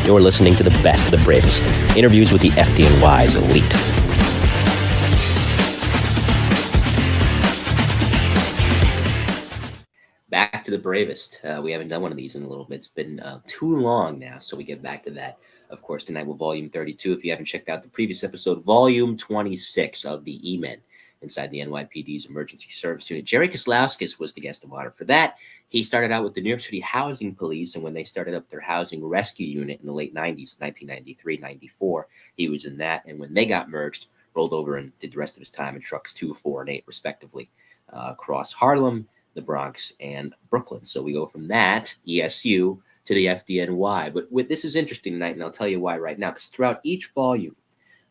You're listening to the best of the bravest. Interviews with the FDNY's elite. Back to the bravest. We haven't done one of these in a little bit. It's been too long now, so we get back to that. Of course, tonight with Volume 32. If you haven't checked out the previous episode, Volume 26 of the E-Men inside the NYPD's Emergency Service Unit. Jerry Koslowskis was the guest of honor for that. He started out with the New York City Housing Police, and when they started up their housing rescue unit in the late 90s, 1993, 94, he was in that. And when they got merged, rolled over and did the rest of his time in trucks 2, 4, and 8, respectively, across Harlem, the Bronx, and Brooklyn. So we go from that, ESU, to the FDNY. But this is interesting tonight, and I'll tell you why right now, because throughout each volume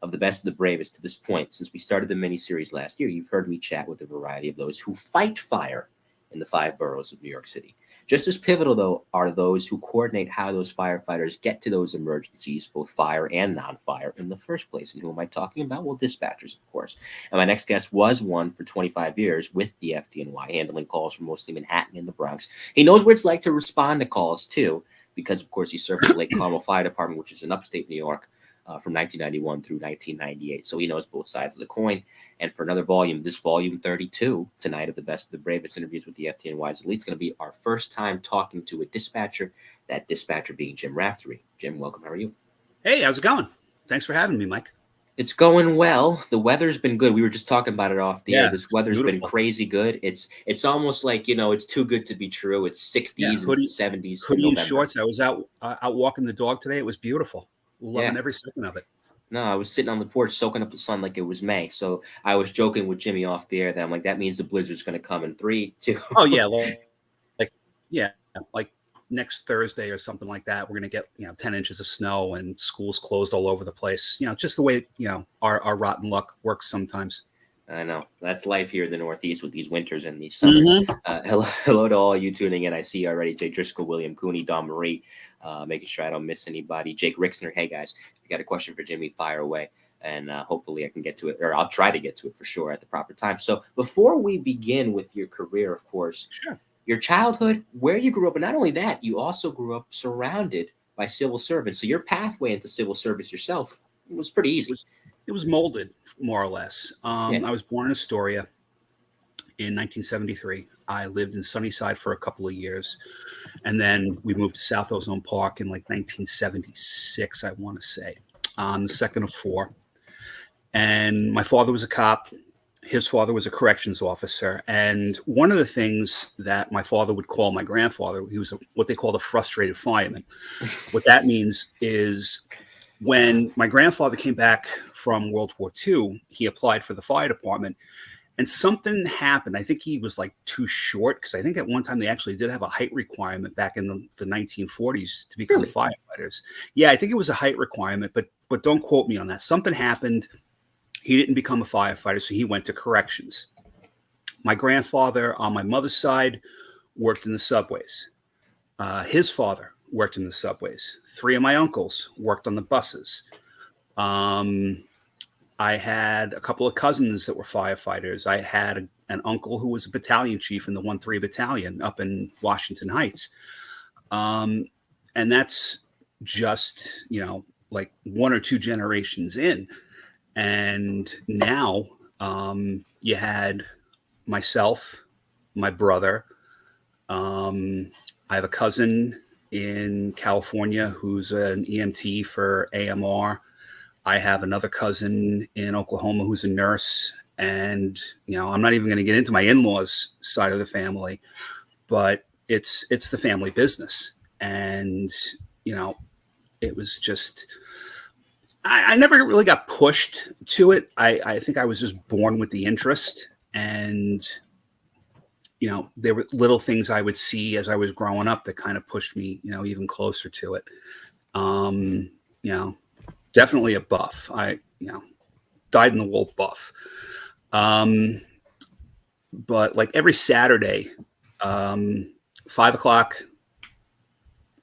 of the best of the bravest to this point, since we started the miniseries last year, you've heard me chat with a variety of those who fight fire in the 5 boroughs of New York City. Just as pivotal, though, are those who coordinate how those firefighters get to those emergencies, both fire and non-fire, in the first place. And who am I talking about? Well, dispatchers, of course. And my next guest was one for 25 years with the FDNY, handling calls from mostly Manhattan and the Bronx. He knows what it's like to respond to calls, too, because, of course, he served with the Lake Carmel Fire Department, which is in upstate New York, from 1991 through 1998. So he knows both sides of the coin. And for another volume, this volume 32 tonight of the best of the bravest interviews with the FDNY's elite, is going to be our first time talking to a dispatcher, that dispatcher being Jim Raftery. Jim, welcome. How are you? Hey, how's it going? Thanks for having me, Mike. It's going well. The weather's been good. We were just talking about it off the air. This weather's beautiful. Been crazy good. It's almost like, it's too good to be true. It's 60s and 70s. Hoodie and shorts. I was out walking the dog today. It was beautiful. Loving every second of it. No, I was sitting on the porch soaking up the sun like it was May. So I was joking with Jimmy off the air that I'm like, that means the blizzard's going to come in 3, 2. Oh, yeah. Like next Thursday or something like that, we're going to get, 10 inches of snow and schools closed all over the place. Just the way, our rotten luck works sometimes. I know. That's life here in the Northeast with these winters and these summers. Hello to all you tuning in. I see already Jay Driscoll, William Cooney, Don Marie, making sure I don't miss anybody. Jake Rixner. Hey, guys, if you got a question for Jimmy, fire away. And hopefully I can get to it, or I'll try to get to it for sure at the proper time. So before we begin with your career, of course, your childhood, where you grew up, and not only that, you also grew up surrounded by civil servants. So your pathway into civil service yourself was pretty easy. It was molded, more or less. I was born in Astoria in 1973. I lived in Sunnyside for a couple of years. And then we moved to South Ozone Park in 1976, I want to say. I'm the second of 4. And my father was a cop. His father was a corrections officer. And one of the things that my father would call my grandfather, he was what they called a frustrated fireman. What that means is, when my grandfather came back from World War II, he applied for the fire department, and something happened. I think he was too short, because I think at one time they actually did have a height requirement back in the 1940s to become firefighters. Yeah, I think it was a height requirement, but don't quote me on that. Something happened. He didn't become a firefighter, so he went to corrections. My grandfather on my mother's side worked in the subways. His father worked in the subways. 3 of my uncles worked on the buses. I had a couple of cousins that were firefighters. I had an uncle who was a battalion chief in the 1-3 battalion up in Washington Heights. And that's just, 1 or 2 generations in. And now you had myself, my brother. I have a cousin in California who's an EMT for AMR. I have another cousin in Oklahoma who's a nurse. And, I'm not even going to get into my in-laws side of the family, but it's the family business. And, it was just, I never really got pushed to it. I think I was just born with the interest, and, there were little things I would see as I was growing up that kind of pushed me, even closer to it. Definitely a buff. I, dyed in the wool buff. But every Saturday, 5:00,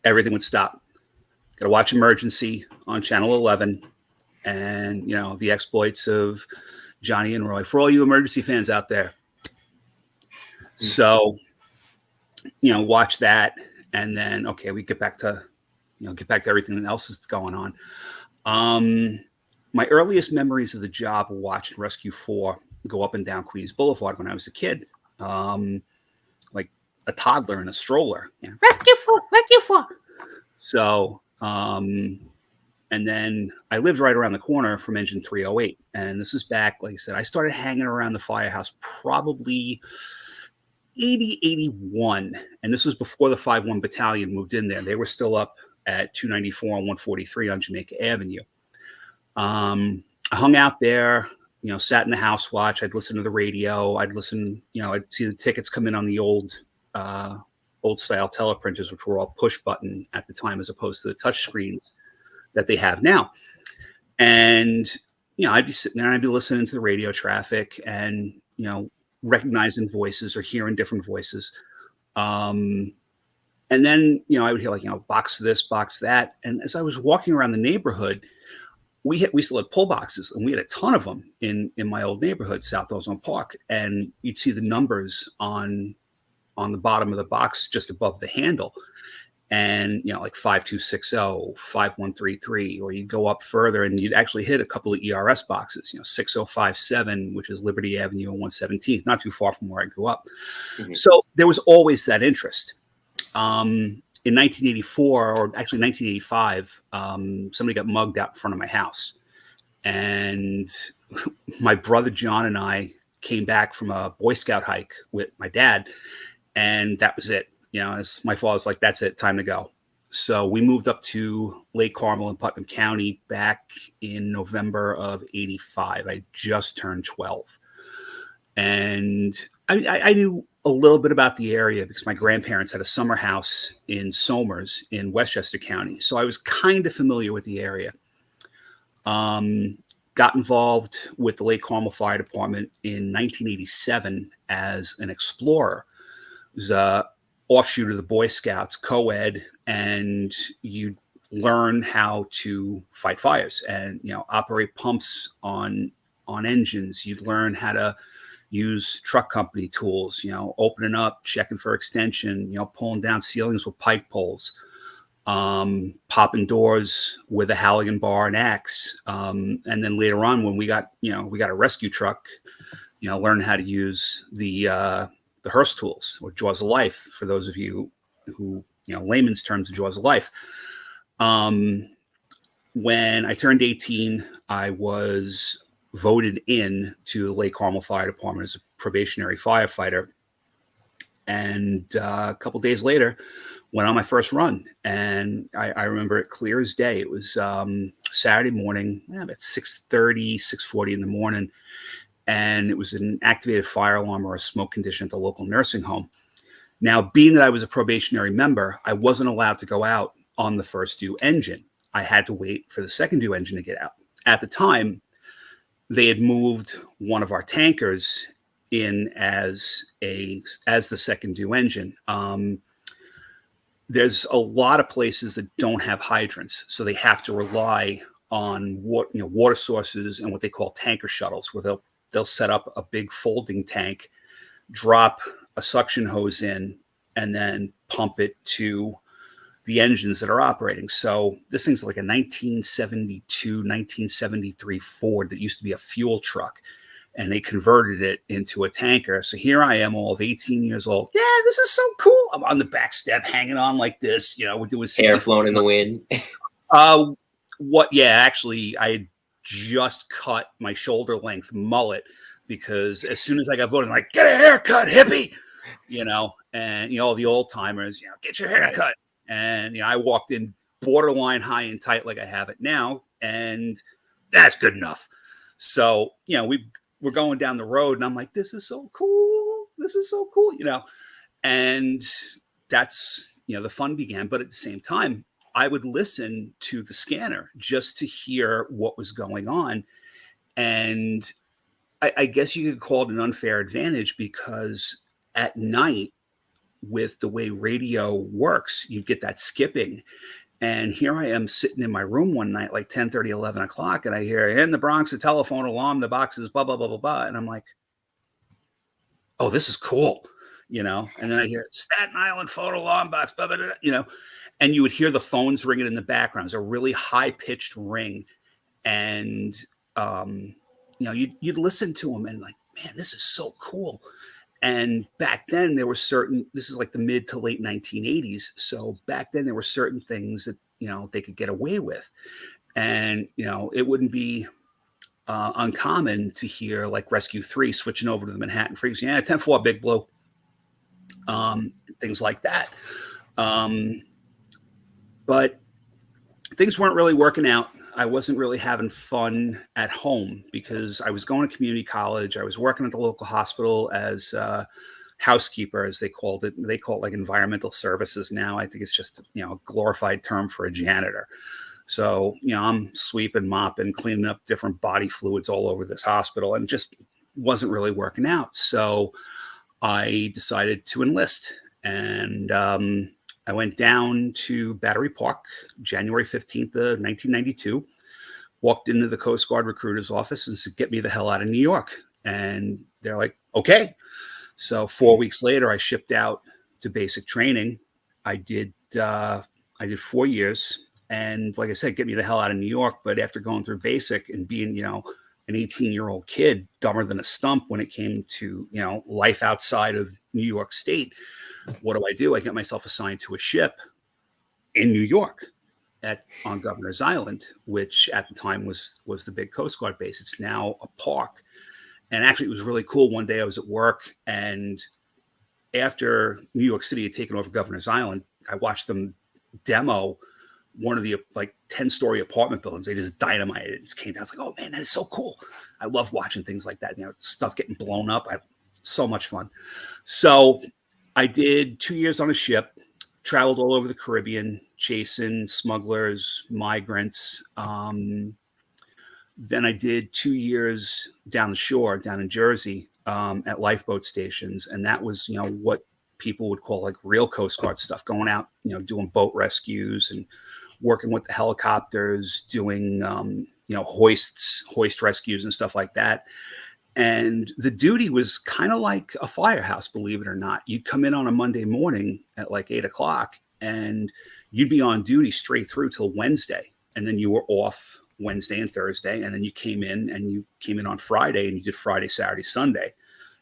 everything would stop. Got to watch Emergency on Channel 11, and the exploits of Johnny and Roy. For all you Emergency fans out there, so watch that, and then we get back to get back to everything else that's going on. My earliest memories of the job were watching Rescue 4 go up and down Queens Boulevard when I was a kid, like a toddler in a stroller. Rescue 4, Rescue 4. So, and then I lived right around the corner from Engine 308. And this is back, like I said, I started hanging around the firehouse probably 80, 81. And this was before the 5-1 Battalion moved in there. They were still up at 294 and 143 on Jamaica Avenue. I hung out there, sat in the house watch. I'd listen to the radio. I'd listen, I'd see the tickets come in on the old style teleprinters, which were all push button at the time, as opposed to the touch screens that they have now. And, I'd be sitting there and I'd be listening to the radio traffic and, recognizing voices or hearing different voices. And then, I would hear box this, box that. And as I was walking around the neighborhood, we still had pull boxes, and we had a ton of them in my old neighborhood, South Ozone Park. And you'd see the numbers on the bottom of the box just above the handle. And, like 5260, 5133, or you'd go up further and you'd actually hit a couple of ERS boxes, 6057, which is Liberty Avenue and 117th, not too far from where I grew up. Mm-hmm. So there was always that interest. In 1984, or actually 1985, somebody got mugged out in front of my house. And my brother John and I came back from a Boy Scout hike with my dad, and that was it. As my father was like, that's it, time to go. So we moved up to Lake Carmel in Putnam County back in November of 85. I just turned 12. And I knew a little bit about the area because my grandparents had a summer house in Somers in Westchester County. So I was kind of familiar with the area. Got involved with the Lake Carmel Fire Department in 1987 as an explorer. It was a offshoot of the Boy Scouts, co-ed, and you learn how to fight fires and operate pumps on engines. You'd learn how to use truck company tools, opening up, checking for extension, pulling down ceilings with pike poles, popping doors with a Halligan bar and axe. And then later on, when we got a rescue truck, learn how to use the Hearst tools, or Jaws of Life, for those of you who, layman's terms of Jaws of Life. When I turned 18, I was voted in to the Lake Carmel Fire Department as a probationary firefighter. And a couple days later, went on my first run. And I remember it clear as day. It was Saturday morning, about 6:30, 6:40 in the morning. And it was an activated fire alarm or a smoke condition at the local nursing home. Now, being that I was a probationary member, I wasn't allowed to go out on the first due engine. I had to wait for the second due engine to get out. At the time, they had moved one of our tankers in as the second due engine. There's a lot of places that don't have hydrants, so they have to rely on water sources and what they call tanker shuttles, where they'll set up a big folding tank, drop a suction hose in, and then pump it to the engines that are operating. So this thing's like a 1972, 1973 Ford that used to be a fuel truck, and they converted it into a tanker. So here I am, all of 18 years old. Yeah, this is so cool. I'm on the back step, hanging on like this. We're doing hair flowing in the wind. Actually, I had just cut my shoulder length mullet, because as soon as I got voted, I'm like, get a haircut, hippie, and all the old timers, get your haircut. Right. And I walked in borderline high and tight like I have it now, and that's good enough. So we're going down the road, and I'm like, this is so cool. This is so cool, and that's the fun began. But at the same time, I would listen to the scanner just to hear what was going on. And I guess you could call it an unfair advantage, because at night, with the way radio works, you get that skipping. And here I am sitting in my room one night, like 10:30, 11 o'clock, and I hear, in the Bronx, a telephone alarm, the box is blah, blah, blah, blah, blah. And I'm like, oh, this is cool, And then I hear Staten Island phone alarm box, blah, blah, blah, and you would hear the phones ringing in the background. It was a really high-pitched ring. And, you'd listen to them and like, man, this is so cool. And back then there were this is like the mid to late 1980s. So back then there were certain things that, they could get away with. And, it wouldn't be uncommon to hear like Rescue 3 switching over to the Manhattan Freaks. Yeah, 10-4, Big Blue. Things like that. But things weren't really working out. I wasn't really having fun at home because I was going to community college. I was working at the local hospital as a housekeeper, as they called it. They call it like environmental services now. I think it's just, a glorified term for a janitor. So, I'm sweeping, mopping, cleaning up different body fluids all over this hospital, and just wasn't really working out. So I decided to enlist, and I went down to Battery Park, January 15th of 1992, walked into the Coast Guard recruiter's office and said, get me the hell out of New York. And they're like, okay. So 4 weeks later, I shipped out to basic training. I did 4 years. And like I said, get me the hell out of New York. But after going through basic and being, an 18-year-old kid, dumber than a stump when it came to, life outside of New York State, what do? I get myself assigned to a ship in New York on Governor's Island, which at the time was the big Coast Guard base. It's now a park. And actually, it was really cool. One day I was at work, and after New York City had taken over Governor's Island, I watched them demo one of the 10-story apartment buildings. They just dynamited it. It just came down. I was like, oh man, that is so cool. I love watching things like that. Stuff getting blown up. So much fun. So I did 2 years on a ship, traveled all over the Caribbean, chasing smugglers, migrants. Then I did 2 years down the shore, down in Jersey, at lifeboat stations. And that was, what people would call like real Coast Guard stuff, going out, doing boat rescues and working with the helicopters, doing, hoist rescues and stuff like that. And the duty was kind of like a firehouse, believe it or not. You'd come in on a Monday morning at like 8:00, and you'd be on duty straight through till Wednesday. And then you were off Wednesday and Thursday. And then you came in on Friday, and you did Friday, Saturday, Sunday.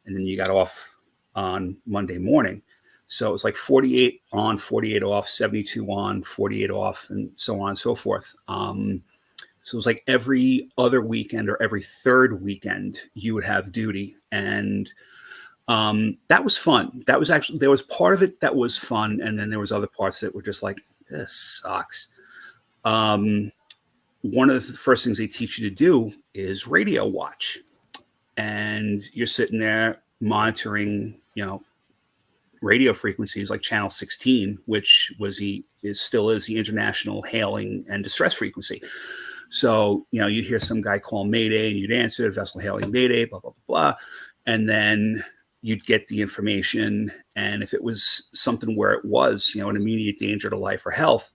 And then you got off on Monday morning. So it was like 48 on, 48 off, 72 on, 48 off, and so on and so forth. So it was like every other weekend or every third weekend you would have duty. And that was fun. There was part of it that was fun. And then there was other parts that were just like, this sucks. One of the first things they teach you to do is radio watch. And you're sitting there monitoring, radio frequencies like channel 16, which still is the international hailing and distress frequency. So, you'd hear some guy call Mayday, and you'd answer, vessel hailing Mayday, blah, blah, blah, blah. And then you'd get the information. And if it was something where it was, an immediate danger to life or health,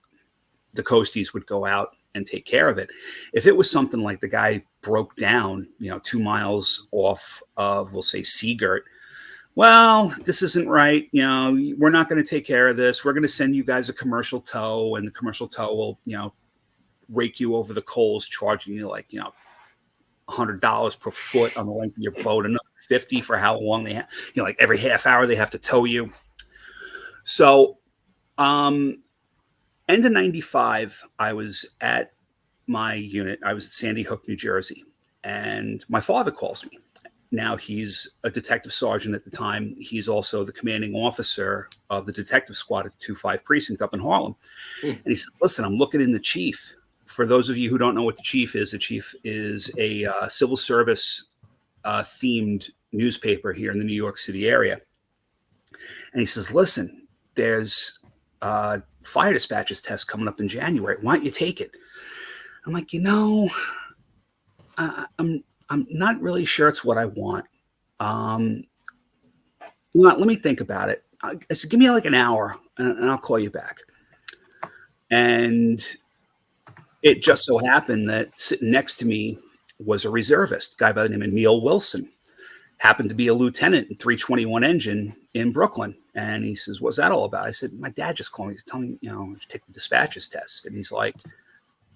the coasties would go out and take care of it. If it was something like the guy broke down, 2 miles off of, we'll say, Seagirt, well, this isn't right. We're not going to take care of this. We're going to send you guys a commercial tow, and the commercial tow will, rake you over the coals, charging you like, $100 per foot on the length of your boat, another $50 for how long they have, like every half hour they have to tow you. So, end of 95, I was at my unit. I was at Sandy Hook, New Jersey, and my father calls me. Now he's a detective sergeant at the time. He's also the commanding officer of the detective squad at the 2-5 precinct up in Harlem. And he says, listen, I'm looking in the chief. For those of you who don't know what the chief is a civil service themed newspaper here in the New York City area. And he says, listen, there's fire dispatchers test coming up in January. Why don't you take it? I'm like, I'm not really sure it's what I want. Let me think about it. I said, give me like an hour and I'll call you back. And it just so happened that sitting next to me was a reservist, guy by the name of Neil Wilson. happened to be a lieutenant in 321 engine in Brooklyn. And he says, what's that all about? I said, my dad just called me. He's telling me, take the dispatcher's test. And he's like,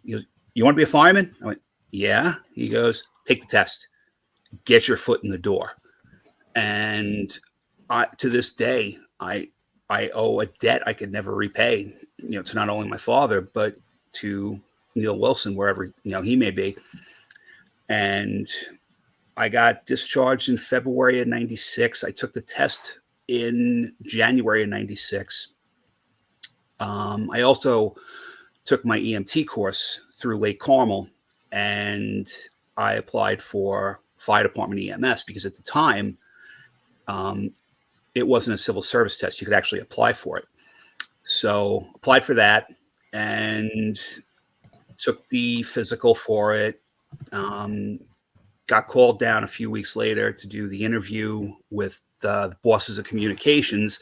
you want to be a fireman? I went, yeah. He goes, take the test, get your foot in the door. And to this day, I owe a debt I could never repay, to not only my father, but to Neil Wilson, wherever, he may be. And I got discharged in February of 96. I took the test in January of 96. I also took my EMT course through Lake Carmel, and I applied for fire department EMS because at the time, it wasn't a civil service test. You could actually apply for it. So applied for that and took the physical for it. Got called down a few weeks later to do the interview with the bosses of communications.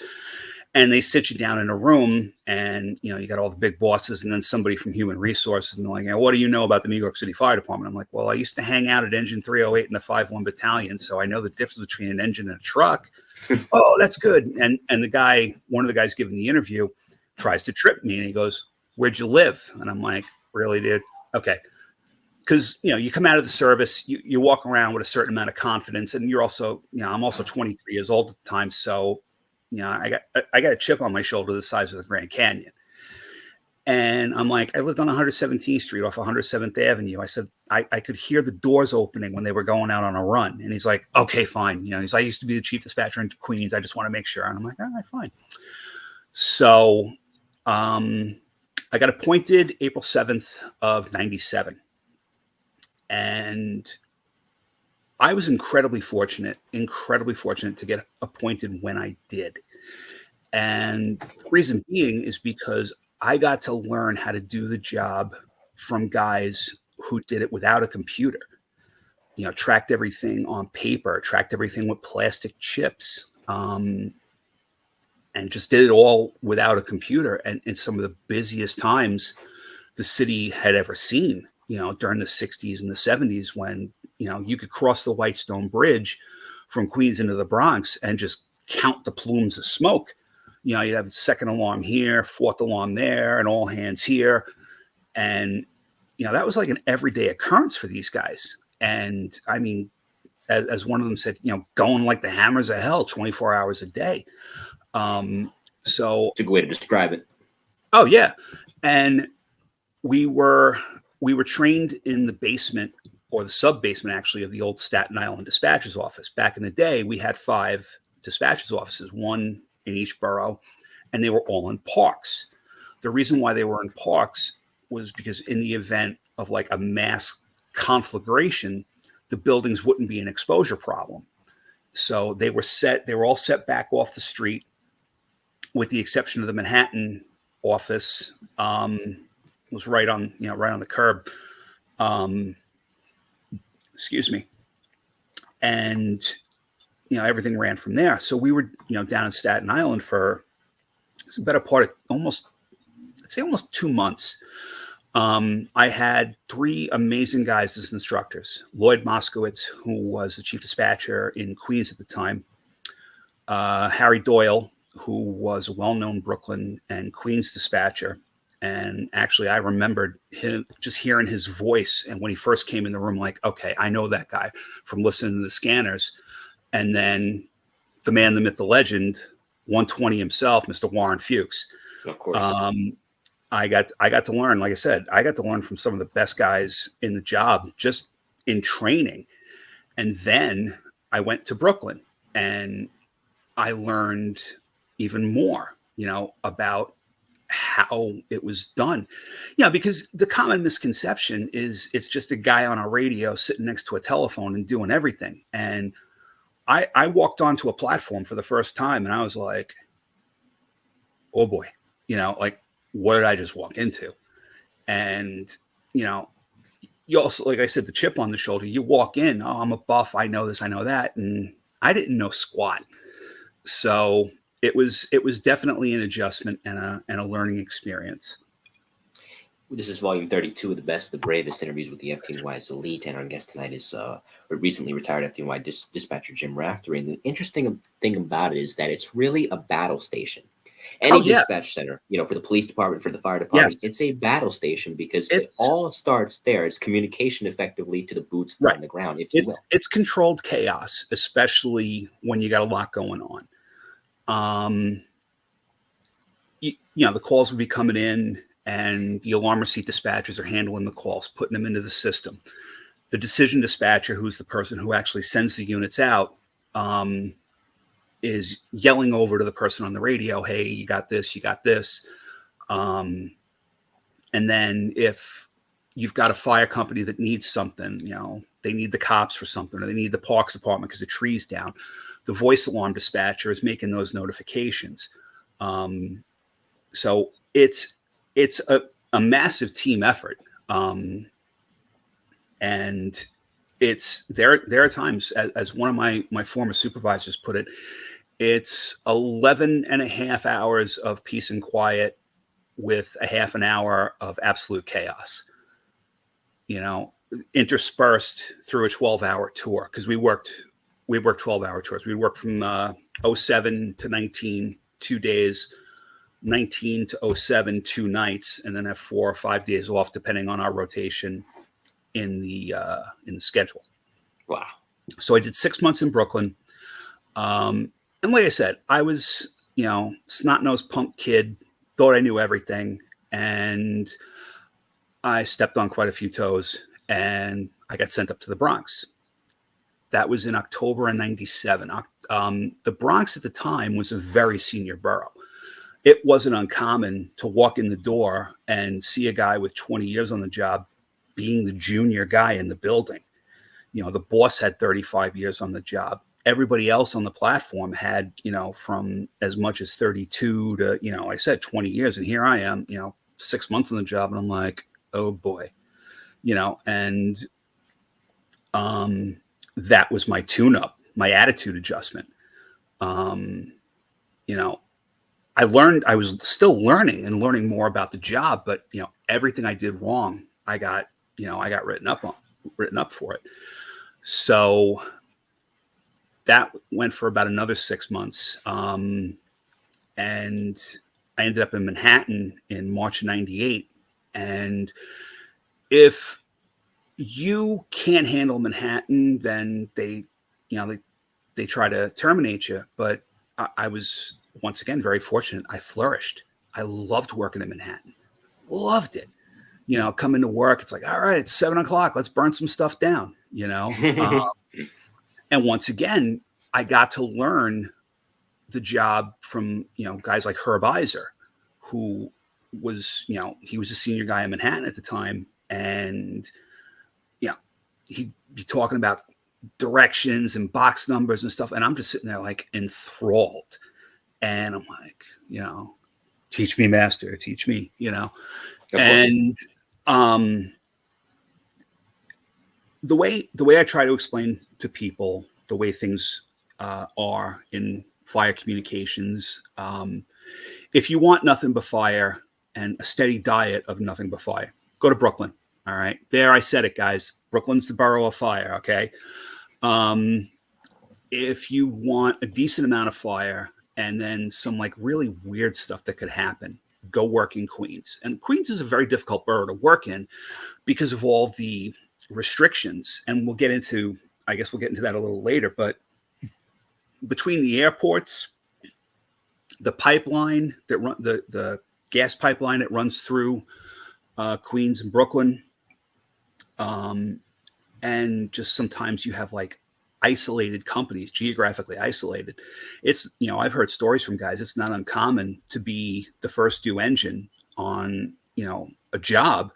And they sit you down in a room and, you got all the big bosses and then somebody from human resources and they're like, what do you know about the New York City Fire Department? I'm like, well, I used to hang out at Engine 308 in the 5-1 Battalion. So I know the difference between an engine and a truck. Oh, that's good. And one of the guys giving the interview tries to trip me and he goes, where'd you live? And I'm like, really, dude? Okay. Because, you come out of the service, you walk around with a certain amount of confidence and you're also, I'm also 23 years old at the time. So, I got a chip on my shoulder the size of the Grand Canyon. And I'm like, I lived on 117th Street off 107th Avenue. I said, I could hear the doors opening when they were going out on a run. And he's like, okay, fine. He's, I used to be the chief dispatcher in Queens. I just want to make sure. And I'm like, all right, fine. So I got appointed April 7th of 97. And I was incredibly fortunate to get appointed when I did. And the reason being is because I got to learn how to do the job from guys who did it without a computer, tracked everything on paper, tracked everything with plastic chips, and just did it all without a computer. And in some of the busiest times the city had ever seen, during the 60s and the 70s when, you could cross the Whitestone Bridge from Queens into the Bronx and just count the plumes of smoke. You'd have the second alarm here, fourth alarm there, and all hands here. And, that was like an everyday occurrence for these guys. And I mean, as one of them said, going like the hammers of hell 24 hours a day. So it's a good way to describe it. Oh, yeah. And we were trained in the basement or the sub basement, actually, of the old Staten Island dispatcher's office. Back in the day, we had 5 dispatcher's offices, one in each borough, and they were all in parks. The reason why they were in parks was because in the event of like a mass conflagration, the buildings wouldn't be an exposure problem. So they were all set back off the street, with the exception of the Manhattan office, was right on the curb. Excuse me. And, everything ran from there. So we were, down in Staten Island for the better part of almost 2 months. I had 3 amazing guys as instructors. Lloyd Moskowitz, who was the chief dispatcher in Queens at the time. Harry Doyle, who was a well-known Brooklyn and Queens dispatcher. And actually, I remembered him just hearing his voice. And when he first came in the room, like, okay, I know that guy from listening to the scanners. And then the man, the myth, the legend, 120 himself, Mr. Warren Fuchs. Of course. I got to learn, like I said, I got to learn from some of the best guys in the job just in training. And then I went to Brooklyn and I learned even more, about how it was done. Because the common misconception is it's just a guy on a radio sitting next to a telephone and doing everything. And I walked onto a platform for the first time and I was like, oh boy, like, what did I just walk into? And, you also, like I said, the chip on the shoulder, you walk in, oh, I'm a buff. I know this, I know that. And I didn't know squat. So it was definitely an adjustment and a learning experience. This is volume 32 of the best, the bravest interviews with the FDNY. So lead, and our guest tonight is recently retired FDNY dispatcher Jim Raftery. And the interesting thing about it is that it's really a battle station. Any dispatch center, for the police department, for the fire department, it's a battle station because it all starts there. It's communication effectively to the boots on the ground, if you will. It's controlled chaos, especially when you got a lot going on. The calls will be coming in, and the alarm receipt dispatchers are handling the calls, putting them into the system. The decision dispatcher, who's the person who actually sends the units out, is yelling over to the person on the radio, hey, you got this, you got this. And then if you've got a fire company that needs something, they need the cops for something, or they need the parks department because the tree's down, the voice alarm dispatcher is making those notifications. So it's a massive team effort. And there are times, as one of my former supervisors put it, it's 11 and a half hours of peace and quiet with a half an hour of absolute chaos, interspersed through a 12-hour tour. Cause we worked 12-hour tours. We worked from 07 to 19, 2 days, 19 to 07, 2 nights, and then have 4 or 5 days off, depending on our rotation in the schedule. Wow. So I did 6 months in Brooklyn. And like I said, I was, snot-nosed punk kid, thought I knew everything. And I stepped on quite a few toes, and I got sent up to the Bronx. That was in October of 97. The Bronx at the time was a very senior borough. It wasn't uncommon to walk in the door and see a guy with 20 years on the job being the junior guy in the building. The boss had 35 years on the job. Everybody else on the platform had, from as much as 32 to, like I said, 20 years. And here I am, 6 months on the job. And I'm like, oh boy, and that was my tune-up, my attitude adjustment. I was still learning more about the job, but everything I did wrong, I got written up for it. So that went for about another 6 months. And I ended up in Manhattan in March of 98. And if you can't handle Manhattan, then they try to terminate you. But I was, once again, very fortunate. I flourished. I loved working in Manhattan. Loved it. Coming to work, it's like, all right, it's 7 o'clock. Let's burn some stuff down, And once again, I got to learn the job from, guys like Herb Iser, who was, he was a senior guy in Manhattan at the time. And, he'd be talking about directions and box numbers and stuff. And I'm just sitting there like enthralled. And I'm like, teach me, master, teach me, And the way I try to explain to people the way things are in fire communications, if you want nothing but fire and a steady diet of nothing but fire, go to Brooklyn. All right. There, I said it, guys. Brooklyn's the borough of fire. Okay. If you want a decent amount of fire and then some like really weird stuff that could happen, go work in Queens. And Queens is a very difficult borough to work in because of all the restrictions. And we'll get into that a little later. But between the airports, the pipeline that run the gas pipeline that runs through Queens and Brooklyn, and just sometimes you have like isolated companies, geographically isolated. It's, I've heard stories from guys. It's not uncommon to be the first due engine on, a job,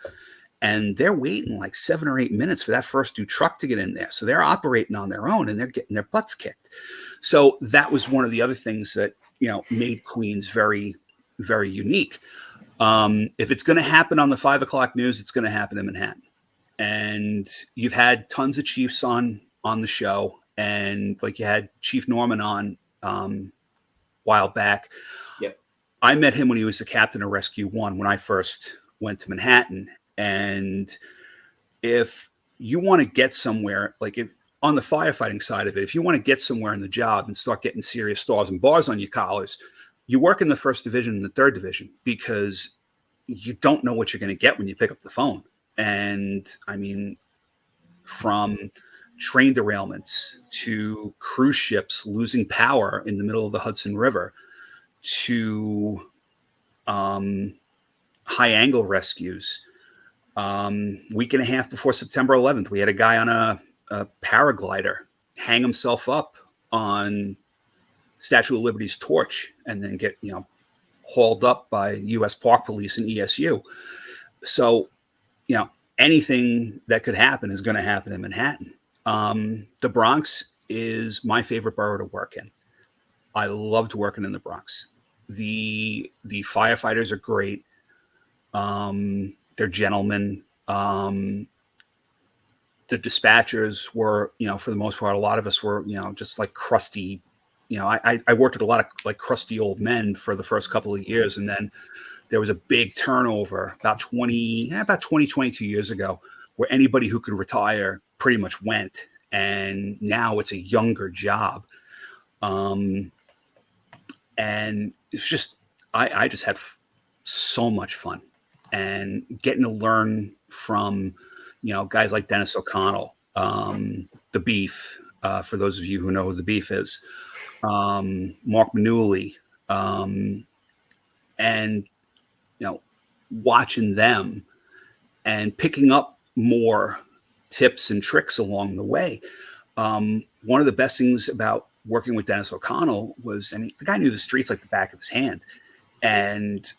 and they're waiting like 7 or 8 minutes for that first due truck to get in there. So they're operating on their own and they're getting their butts kicked. So that was one of the other things that, made Queens very, very unique. If it's going to happen on the 5 o'clock news, it's going to happen in Manhattan. And you've had tons of chiefs on the show, and like you had Chief Norman on a while back. Yep. I met him when he was the captain of Rescue 1 when I first went to Manhattan. And if you want to get somewhere, like on the firefighting side of it, if you want to get somewhere in the job and start getting serious stars and bars on your collars, you work in the 1st division and the 3rd division, because you don't know what you're going to get when you pick up the phone. And I mean, from train derailments to cruise ships losing power in the middle of the Hudson River to high angle rescues. Week and a half before September 11th, we had a guy on a paraglider hang himself up on Statue of Liberty's torch and then get, hauled up by U.S. Park Police and ESU. So, anything that could happen is going to happen in Manhattan. The Bronx is my favorite borough to work in. I loved working in the Bronx. The firefighters are great. They're gentlemen. The dispatchers were, for the most part, a lot of us were, just like crusty. I worked with a lot of like crusty old men for the first couple of years, and then there was a big turnover about 22 years ago, where anybody who could retire pretty much went, and now it's a younger job. And it's just, I just had so much fun, and getting to learn from, guys like Dennis O'Connell, the Beef, for those of you who know who the Beef is, Mark Manuli, and, watching them and picking up more tips and tricks along the way. One of the best things about working with Dennis O'Connell was, the guy knew the streets like the back of his hand. And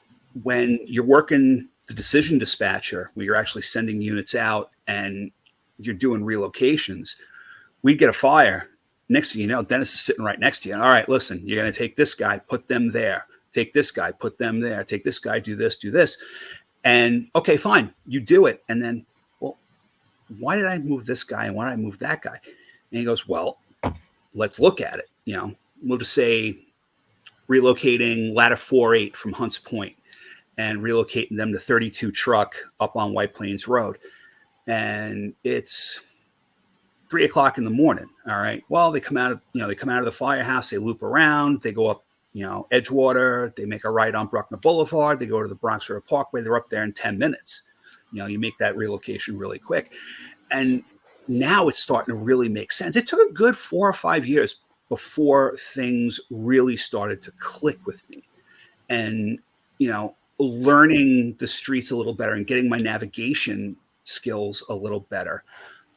when you're working the decision dispatcher, where you're actually sending units out and you're doing relocations, we'd get a fire. Next thing you know, Dennis is sitting right next to you. And, all right, listen, you're going to take this guy, put them there. Take this guy, put them there. Take this guy, do this, do this. And, okay, fine, you do it. And then, well, why did I move this guy and why did I move that guy? And he goes, well, let's look at it. We'll just say relocating ladder 4-8 from Hunts Point and relocating them to 32 truck up on White Plains Road. And it's 3 o'clock in the morning. All right. Well, they come out of the firehouse, they loop around, they go up, Edgewater, they make a right on Bruckner Boulevard, they go to the Bronx River Parkway, they're up there in 10 minutes. You make that relocation really quick. And now it's starting to really make sense. It took a good 4 or 5 years before things really started to click with me. And, learning the streets a little better and getting my navigation skills a little better.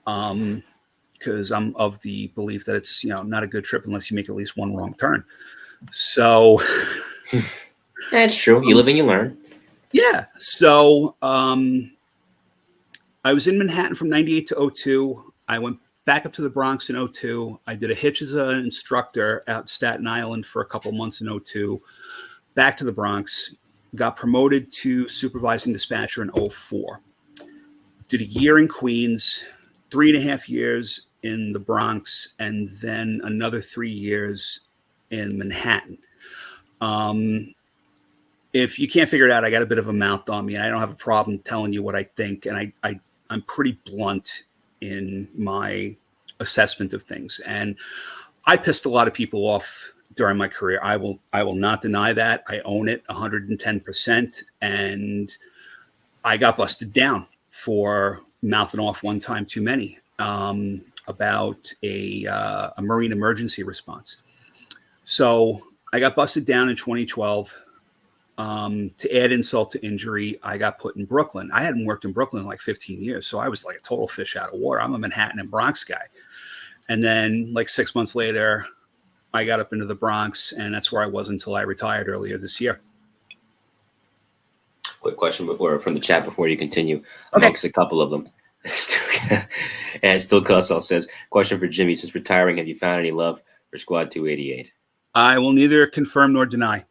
Because I'm of the belief that it's, not a good trip unless you make at least one wrong turn. So that's true. You live and you learn. Yeah. So I was in Manhattan from 98 to 02. I went back up to the Bronx in 02. I did a hitch as an instructor out Staten Island for a couple months in 02. Back to the Bronx. Got promoted to supervising dispatcher in 04. Did a year in Queens, 3.5 years in the Bronx, and then another 3 years in Manhattan. If you can't figure it out, I got a bit of a mouth on me, and I don't have a problem telling you what I think. And I'm pretty blunt in my assessment of things. And I pissed a lot of people off during my career. I will not deny that. I own it 110%. And I got busted down for mouthing off one time too many about a marine emergency response. So I got busted down in 2012. To add insult to injury, I got put in Brooklyn. I hadn't worked in Brooklyn in like 15 years, so I was like a total fish out of water. I'm a Manhattan and Bronx guy. And then like 6 months later, I got up into the Bronx, and that's where I was until I retired earlier this year. Quick question from the chat before you continue. Okay. Amongst a couple of them. And still Cussall says, question for Jimmy, since retiring, have you found any love for Squad 288? I will neither confirm nor deny.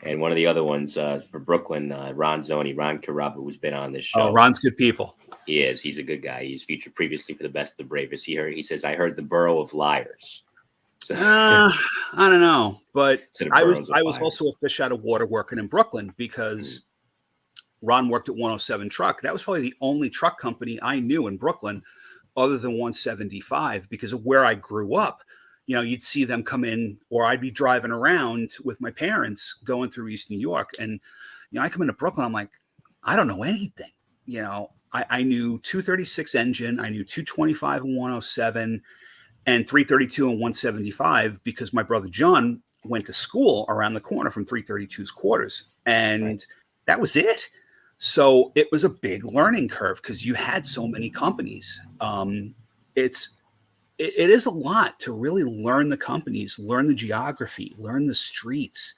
And one of the other ones for Brooklyn, Ron Caraba, who's been on this show. Oh, Ron's good people. He is. He's a good guy. He's featured previously for the Best of the Bravest. He says, I heard the Borough of Liars. So, I don't know, but I was liars. also a fish out of water working in Brooklyn because Ron worked at 107 Truck. That was probably the only truck company I knew in Brooklyn other than 175 because of where I grew up. You know, you'd see them come in, or I'd be driving around with my parents going through East New York. And, you know, I come into Brooklyn, I'm like, I don't know anything. You know, I knew 236 engine, I knew 225 and 107 and 332 and 175 because my brother John went to school around the corner from 332's quarters. And that was it. So it was a big learning curve because you had so many companies. It is a lot to really learn the companies, learn the geography, learn the streets,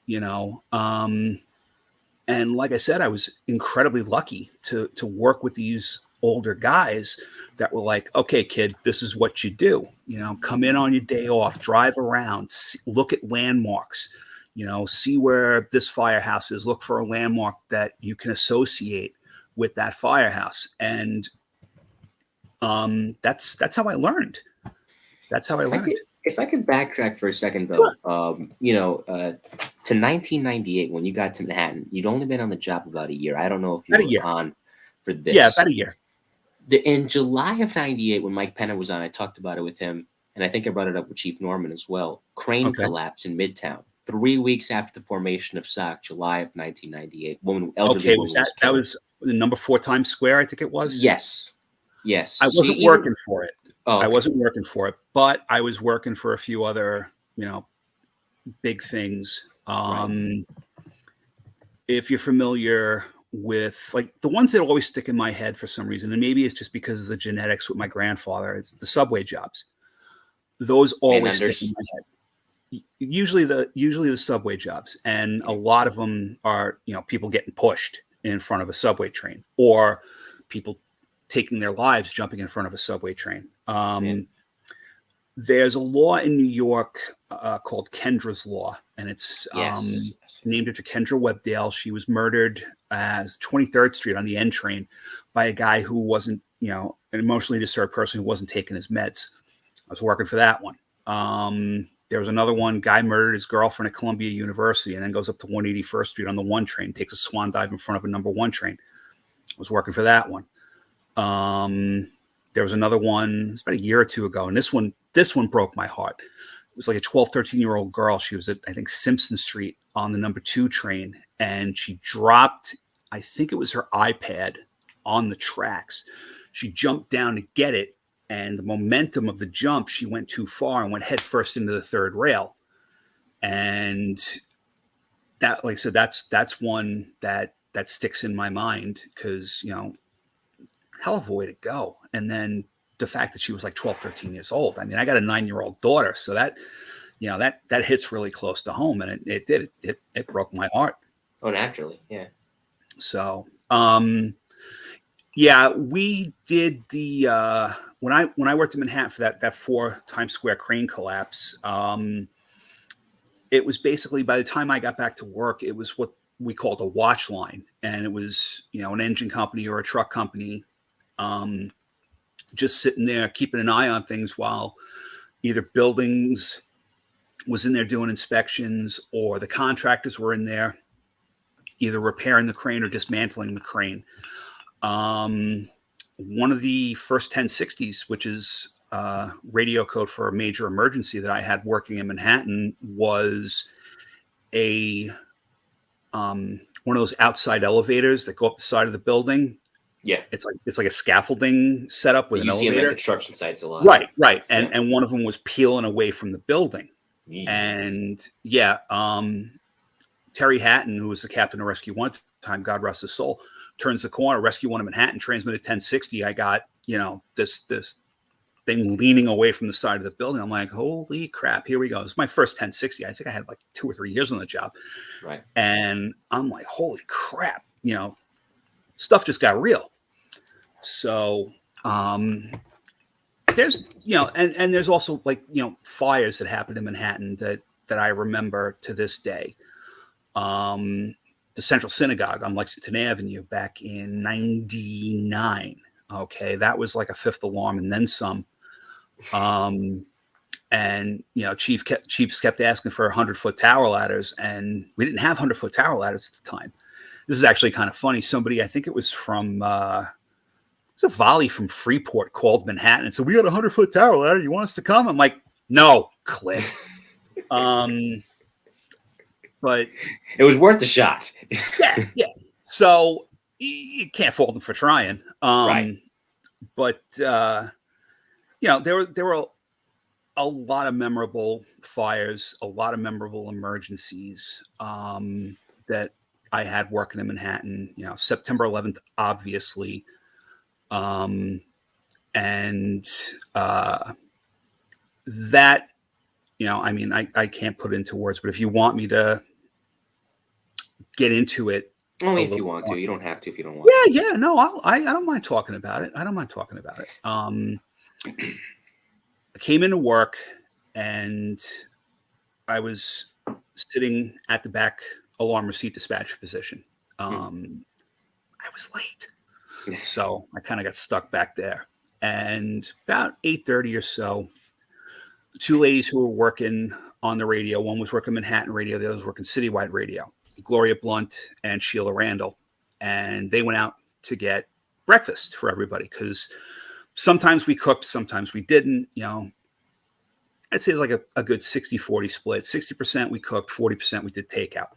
you know. And like I said, I was incredibly lucky to work with these older guys that were like, okay, kid, this is what you do. You know, come in on your day off, drive around, look at landmarks. You know, see where this firehouse is. Look for a landmark that you can associate with that firehouse, and that's how I learned. That's how I learned. If I could backtrack for a second, though, you know, to 1998 when you got to Manhattan, you'd only been on the job about a year. I don't know if you were on for this. Yeah, about a year. In July of '98, when Mike Penner was on, I talked about it with him, and I think I brought it up with Chief Norman as well. Crane collapse in Midtown. 3 weeks after the formation of SOC, July of 1998. That was the number 4 Times Square, I think it was? Yes. I wasn't working for it. I wasn't working for it, but I was working for a few other, you know, big things. If you're familiar with, like, the ones that always stick in my head for some reason, and maybe it's just because of the genetics with my grandfather, it's the subway jobs. Those always stick in my head. Usually the subway jobs, and a lot of them are, you know, people getting pushed in front of a subway train, or people taking their lives jumping in front of a subway train. There's a law in New York called Kendra's Law, and it's named after Kendra Webdale. She was murdered as 23rd Street on the N train by a guy who wasn't, you know, an emotionally disturbed person who wasn't taking his meds. I was working for that one. There was another one, guy murdered his girlfriend at Columbia University and then goes up to 181st Street on the 1 train, takes a swan dive in front of a number 1 train. I was working for that one. There was another one, it's about a year or two ago, and this one broke my heart. It was like a 12, 13-year-old girl. She was at, I think, Simpson Street on the number 2 train, and she dropped, I think it was her iPad on the tracks. She jumped down to get it, and the momentum of the jump, she went too far and went headfirst into the 3rd rail. And that, like I said, that's one that sticks in my mind because, you know, hell of a way to go. And then the fact that she was like 12, 13 years old. I mean, I got a 9-year-old daughter, so that, you know, that hits really close to home, and it broke my heart. Oh, naturally, yeah. So, yeah, we did the when I worked in Manhattan for that 4 Times Square crane collapse. It was basically, by the time I got back to work, it was what we called a watch line, and it was, you know, an engine company or a truck company, just sitting there keeping an eye on things while either buildings was in there doing inspections, or the contractors were in there either repairing the crane or dismantling the crane. One of the first 1060s, which is radio code for a major emergency that I had working in Manhattan, was a one of those outside elevators that go up the side of the building. Yeah, it's like a scaffolding setup with an elevator. You see them at construction sites a lot. Right. And one of them was peeling away from the building. Yeah. And Terry Hatton, who was the captain of Rescue 1 at the time, God rest his soul, turns the corner, Rescue 1 in Manhattan, transmitted 1060. I got, you know, this thing leaning away from the side of the building. I'm like, holy crap, here we go. It's my first 1060. I think I had like 2 or 3 years on the job. Right. And I'm like, holy crap, you know, stuff just got real. So there's, you know, and there's also, like, you know, fires that happened in Manhattan that I remember to this day. The Central Synagogue on Lexington Avenue back in 99. Okay. That was like a 5th alarm and then some. And, you know, chiefs kept asking for 100-foot tower ladders, and we didn't have 100-foot tower ladders at the time. this is actually kind of funny. Somebody, I think it was from, it's a volley from Freeport, called Manhattan and said, "We got a 100-foot tower ladder. You want us to come?" I'm like, "No, click." But it was worth the shot. yeah. So you can't fault them for trying. Right. But there were a lot of memorable fires, a lot of memorable emergencies that I had working in Manhattan. September 11th, obviously, and that. I can't put it into words, but if you want me to get into it, only if you want to. You don't have to if you don't want. Yeah. No, I don't mind talking about it. I came into work and I was sitting at the back alarm receipt dispatcher position. I was late, so I kind of got stuck back there. And about 8:30 or so, two ladies who were working on the radio, one was working Manhattan radio, the other was working citywide radio, Gloria Blunt and Sheila Randall. And they went out to get breakfast for everybody because sometimes we cooked, sometimes we didn't. I'd say it's like a good 60-40 split. 60% we cooked, 40% we did takeout.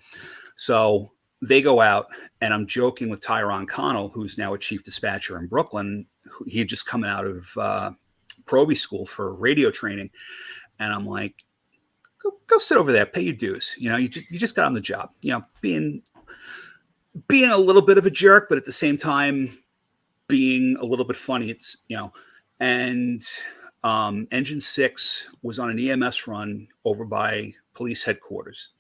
So they go out, and I'm joking with Tyrone Connell, who's now a chief dispatcher in Brooklyn. He had just come out of Proby school for radio training. And I'm like, go sit over there, pay your dues. You just got on the job, being a little bit of a jerk, but at the same time being a little bit funny. And Engine 6 was on an EMS run over by police headquarters.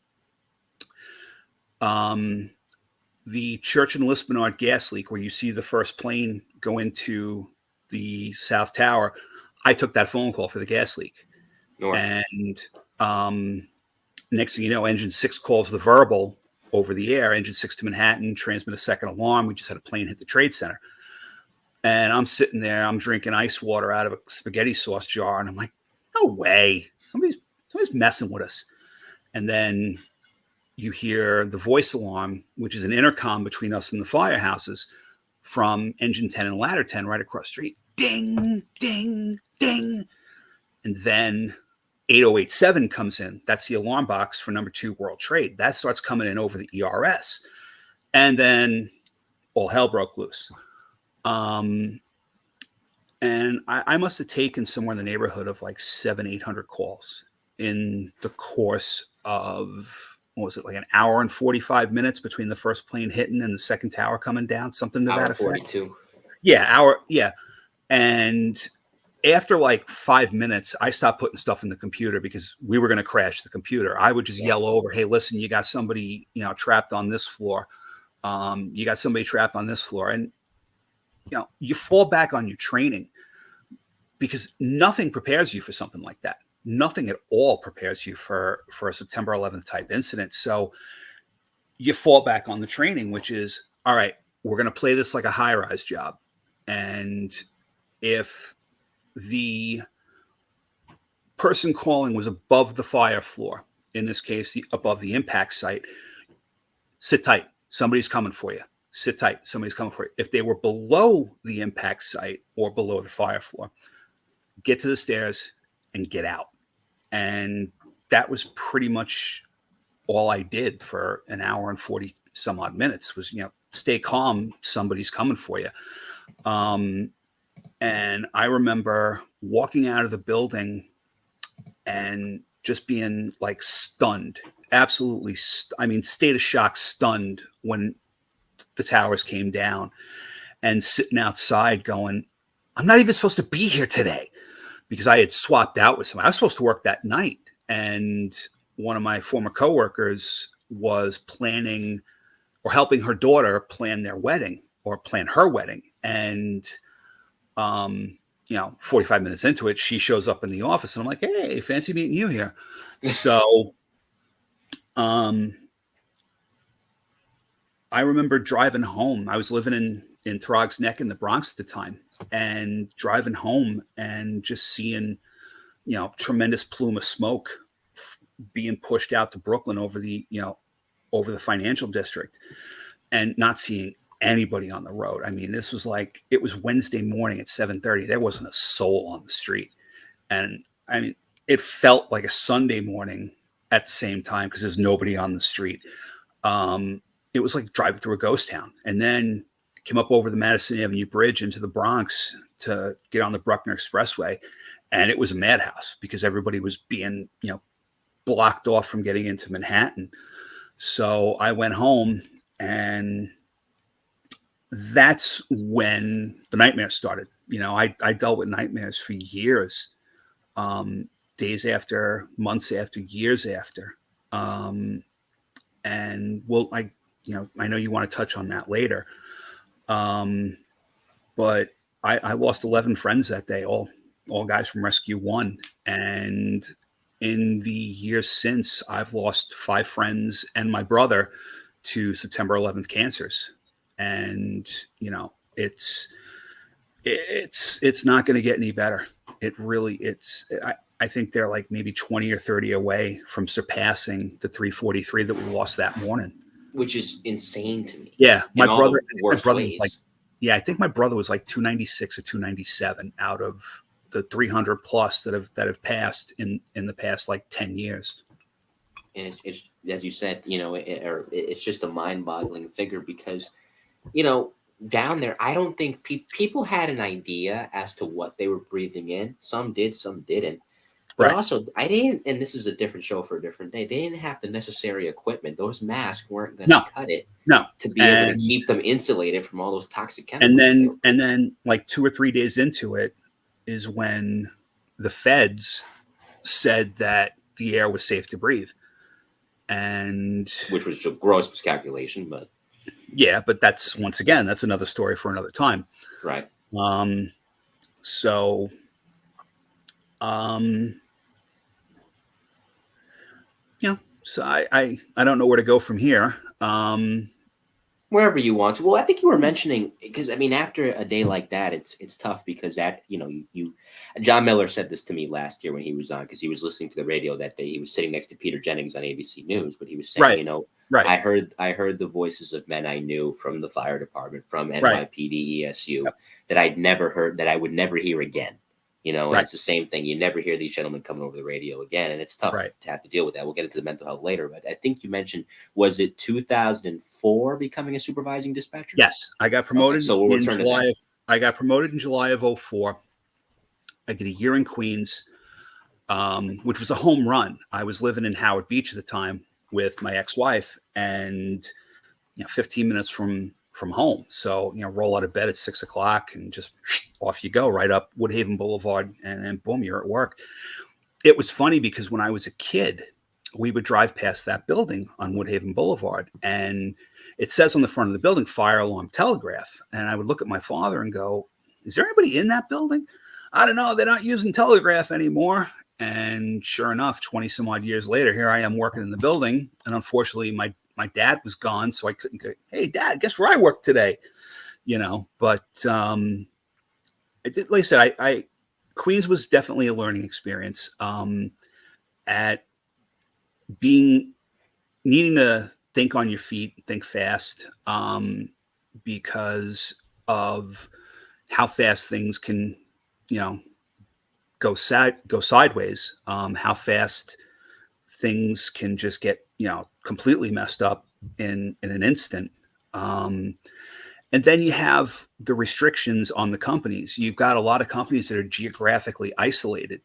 The Church and Lisbonard gas leak, where you see the first plane go into the South Tower, I took that phone call for the gas leak. North. And next thing you know, Engine 6 calls the verbal over the air, Engine 6 to Manhattan, transmit a second alarm. We just had a plane hit the Trade Center. And I'm sitting there, I'm drinking ice water out of a spaghetti sauce jar. And I'm like, no way. Somebody's messing with us. And then you hear the voice alarm, which is an intercom between us and the firehouses, from Engine 10 and Ladder 10 right across the street. Ding, ding, ding. And then 8087 comes in. That's the alarm box for number 2 World Trade. That starts coming in over the ERS. And then all hell broke loose. And I must have taken somewhere in the neighborhood of like 700-800 calls in the course of, what was it, like an hour and 45 minutes between the first plane hitting and the second tower coming down, something to that effect. 42. Yeah. And after like 5 minutes, I stopped putting stuff in the computer because we were going to crash the computer. I would just yell over, "Hey, listen, you got somebody, trapped on this floor. You got somebody trapped on this floor." And, you fall back on your training because nothing prepares you for something like that. Nothing at all prepares you for a September 11th type incident. So you fall back on the training, which is, all right, we're going to play this like a high-rise job. And if the person calling was above the fire floor, in this case, above the impact site, sit tight. Somebody's coming for you. Sit tight. Somebody's coming for you. If they were below the impact site or below the fire floor, get to the stairs and get out. And that was pretty much all I did for an hour and 40 some odd minutes was, stay calm. Somebody's coming for you. And I remember walking out of the building and just being like stunned, absolutely. State of shock, stunned when the towers came down, and sitting outside going, I'm not even supposed to be here today, because I had swapped out with somebody. I was supposed to work that night. And one of my former coworkers was planning or helping her daughter plan their wedding or plan her wedding. And, 45 minutes into it, she shows up in the office and I'm like, "Hey, fancy meeting you here." So, I remember driving home. I was living in Throgs Neck in the Bronx at the time, and driving home and just seeing, tremendous plume of smoke being pushed out to Brooklyn over the financial district. and not seeing anybody on the road. I mean, this was like, it was Wednesday morning at 7:30. There wasn't a soul on the street. And I mean, it felt like a Sunday morning at the same time because there's nobody on the street. It was like driving through a ghost town. And then came up over the Madison Avenue Bridge into the Bronx to get on the Bruckner Expressway. And it was a madhouse because everybody was being, blocked off from getting into Manhattan. So I went home, and that's when the nightmares started. I dealt with nightmares for years, days after, months after, years after. And I know you want to touch on that later. But I lost 11 friends that day, all guys from Rescue 1. And in the years since, I've lost 5 friends and my brother to September 11th cancers. And, it's not going to get any better. It really, I think they're like maybe 20 or 30 away from surpassing the 343 that we lost that morning. Which is insane to me. Yeah. My brother was I think my brother was like 296 or 297 out of the 300 plus that have passed in the past like 10 years. And it's as you said, it's just a mind-boggling figure because, down there, I don't think people had an idea as to what they were breathing in. Some did, some didn't. But also, I didn't, and this is a different show for a different day. They didn't have the necessary equipment. Those masks weren't going to cut it. No, to be able to keep them insulated from all those toxic chemicals. And then, like 2 or 3 days into it, is when the feds said that the air was safe to breathe, and which was a gross miscalculation, but that's that's another story for another time, right? So I don't know where to go from here. Wherever you want to. Well, I think you were mentioning, because I mean, after a day like that, it's tough because that, John Miller said this to me last year when he was on, because he was listening to the radio that day. He was sitting next to Peter Jennings on ABC News, but he was saying, I heard the voices of men I knew from the fire department, from NYPD, ESU, that I'd never heard, that I would never hear again. And it's the same thing. You never hear these gentlemen coming over the radio again, and it's tough to have to deal with that. We'll get into the mental health later, but I think you mentioned, was it 2004 becoming a supervising dispatcher? Yes, I got promoted. Okay, so we'll return to that. I got promoted in July of 2004. I did a year in Queens, which was a home run. I was living in Howard Beach at the time with my ex-wife, and 15 minutes from home. So, roll out of bed at 6 o'clock and just off you go, right up Woodhaven Boulevard, and then boom, you're at work. It was funny because when I was a kid, we would drive past that building on Woodhaven Boulevard, and it says on the front of the building, fire alarm telegraph. And I would look at my father and go, is there anybody in that building? I don't know. They're not using telegraph anymore. And sure enough, 20 some odd years later, here I am working in the building. And unfortunately, my dad was gone, so I couldn't go, hey, Dad, guess where I work today? But like I said, Queens was definitely a learning experience at needing to think on your feet, think fast, because of how fast things can, go sideways, how fast things can just get, completely messed up in an instant. And then you have the restrictions on the companies. You've got a lot of companies that are geographically isolated,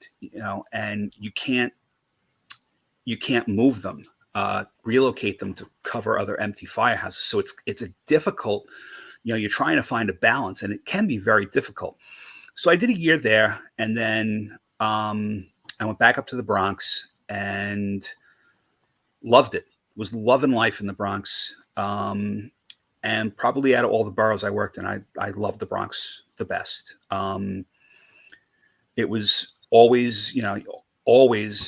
and you can't move them, relocate them to cover other empty firehouses. So it's a difficult, you're trying to find a balance, and it can be very difficult. So I did a year there, and then I went back up to the Bronx and loved it. Was loving life in the Bronx. And probably out of all the boroughs I worked in, I loved the Bronx the best. It was always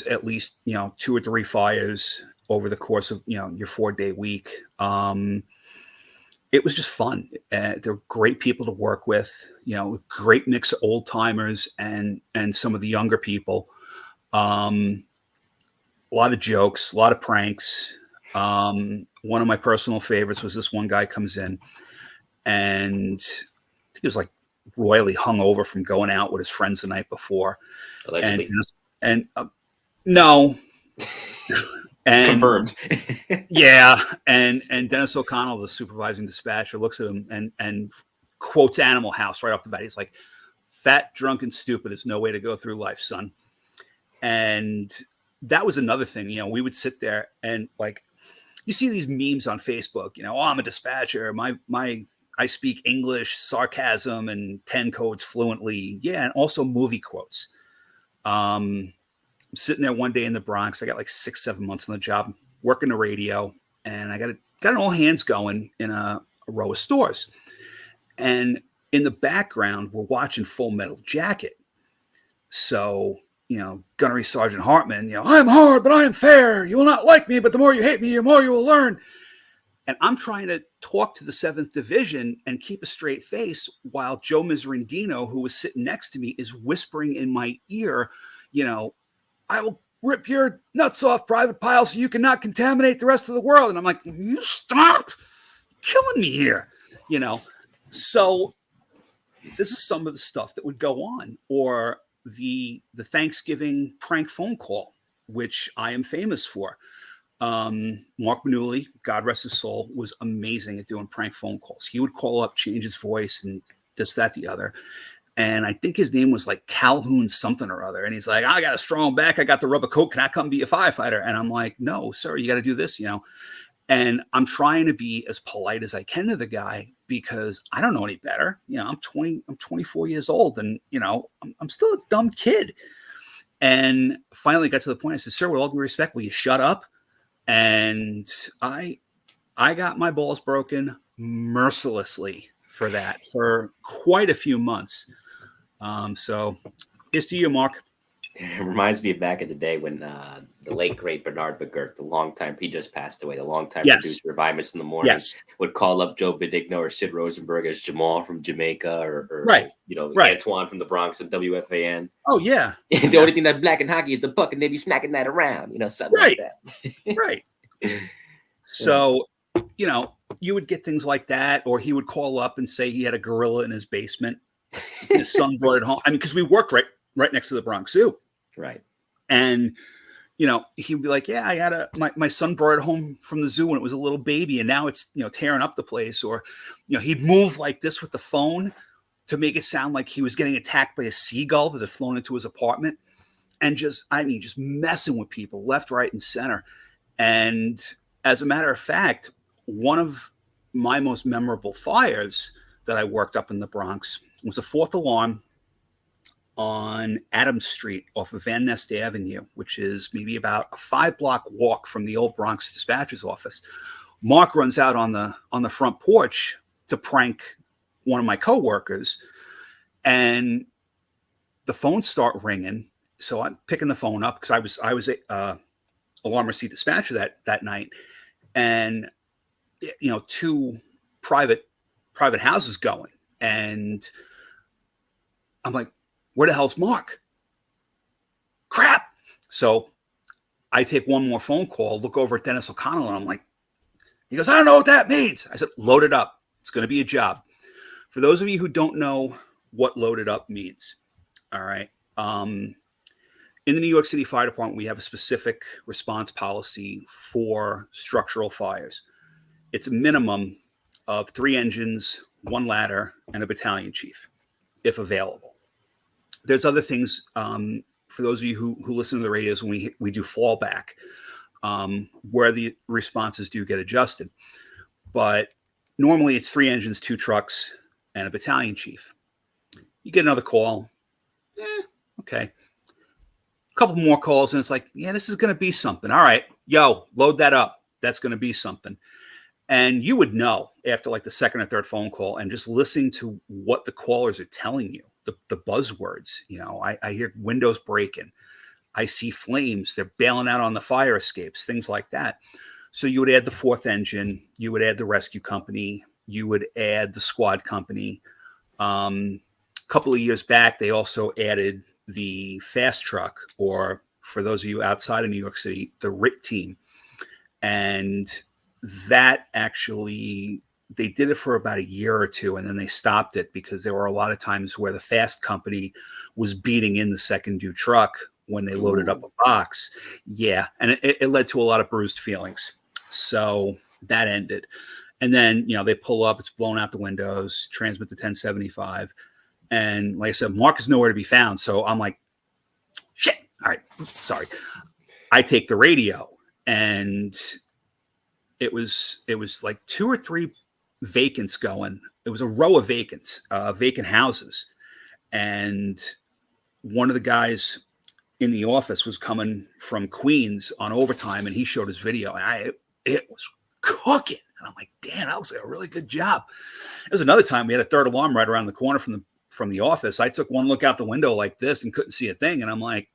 at least, 2 or 3 fires over the course of, your 4-day week. It was just fun. There were great people to work with, great mix of old timers and some of the younger people. A lot of jokes, a lot of pranks, a one of my personal favorites was this one guy comes in, and I think he was like royally hungover from going out with his friends the night before. Allegedly. And no. And confirmed. yeah. And Dennis O'Connell, the supervising dispatcher, looks at him and quotes Animal House right off the bat. He's like, "Fat, drunk, and stupid is no way to go through life, son." And that was another thing. You know, we would sit there and like, you see these memes on Facebook, you know, "Oh, I'm a dispatcher. I speak English, sarcasm, and 10 codes fluently." Yeah. And also movie quotes. I'm sitting there one day in the Bronx. I got like 6-7 months on the job, working the radio, and I got an all hands going in a row of stores. And in the background, we're watching Full Metal Jacket. So, you know, Gunnery Sergeant Hartman, you know, "I am hard, but I am fair. You will not like me, but the more you hate me, the more you will learn." And I'm trying to talk to the 7th Division and keep a straight face while Joe Miserandino, who was sitting next to me, is whispering in my ear, you know, "I will rip your nuts off, Private Pile, so you cannot contaminate the rest of the world." And I'm like, "You stop killing me here," you know? So this is some of the stuff that would go on. Or the Thanksgiving prank phone call, which I am famous for. Mark Manuli, God rest his soul, was amazing at doing prank phone calls. He would call up, change his voice, and this, that, the other. And I think his name was like Calhoun something or other. And he's like, "I got a strong back. I got the rubber coat. Can I come be a firefighter?" And I'm like, "No, sir, you got to do this, you know." And I'm trying to be as polite as I can to the guy because I don't know any better. You know, I'm 24 years old, and, you know, I'm still a dumb kid. And finally got to the point. I said, "Sir, with all due respect, will you shut up?" And I got my balls broken mercilessly for that for quite a few months. So it's to you, Mark. It reminds me of back in the day when the late great Bernard McGurk, he just passed away, the longtime producer of Imus in the Morning, would call up Joe Benigno or Sid Rosenberg as Jamal from Jamaica, or you know, Antoine from the Bronx and WFAN. Oh yeah. The only thing that black in hockey is the puck, and they be smacking that around, you know, something like that. Right. So, you know, you would get things like that, or he would call up and say he had a gorilla in his basement. His son brought it home. I mean, because we worked right next to the Bronx Zoo. Right. And, you know, he'd be like, "Yeah, I had my son brought it home from the zoo when it was a little baby, and now it's, you know, tearing up the place." Or, you know, he'd move like this with the phone to make it sound like he was getting attacked by a seagull that had flown into his apartment. And just messing with people left, right, and center. And as a matter of fact, one of my most memorable fires that I worked up in the Bronx was a 4th alarm on Adams Street off of Van Nest Avenue, which is maybe about a 5-block walk from the old Bronx dispatcher's office. Mark runs out on the front porch to prank one of my coworkers, and the phones start ringing. So I'm picking the phone up because I was a alarm receipt dispatcher that night, and, you know, 2 private houses going, and I'm like, "Where the hell's Mark? Crap!" So I take one more phone call, look over at Dennis O'Connell, and I'm like, he goes, "I don't know what that means." I said, "Load it up. It's going to be a job." For those of you who don't know what loaded up means, all right. In the New York City Fire Department, we have a specific response policy for structural fires. It's a minimum of 3 engines, 1 ladder, and a battalion chief, if available. There's other things, for those of you who listen to the radios when we do fallback, where the responses do get adjusted. But normally it's 3 engines, 2 trucks, and a battalion chief. You get another call. Okay. A couple more calls, and it's like, yeah, this is going to be something. All right, yo, load that up. That's going to be something. And you would know after like the 2nd or 3rd phone call, and just listening to what the callers are telling you, the buzzwords. You know, I hear windows breaking. I see flames. They're bailing out on the fire escapes, things like that. So you would add the 4th engine. You would add the rescue company. You would add the squad company. A couple of years back, they also added the fast truck, or for those of you outside of New York City, the RIT team. And that actually, they did it for about a year or two, and then they stopped it because there were a lot of times where the fast company was beating in the second due truck when they loaded up a box. Yeah, and it led to a lot of bruised feelings. So that ended. And then, they pull up, it's blown out the windows, transmit to 1075. And like I said, Mark is nowhere to be found. So I'm like, shit. All right, sorry. I take the radio, and it was like 2 or 3 vacants going. It was a row of vacant houses. And one of the guys in the office was coming from Queens on overtime, and he showed his video, and it was cooking. And I'm like, damn, that was a really good job. There's another time we had a third alarm right around the corner from the office. I took one look out the window like this and couldn't see a thing. And I'm like,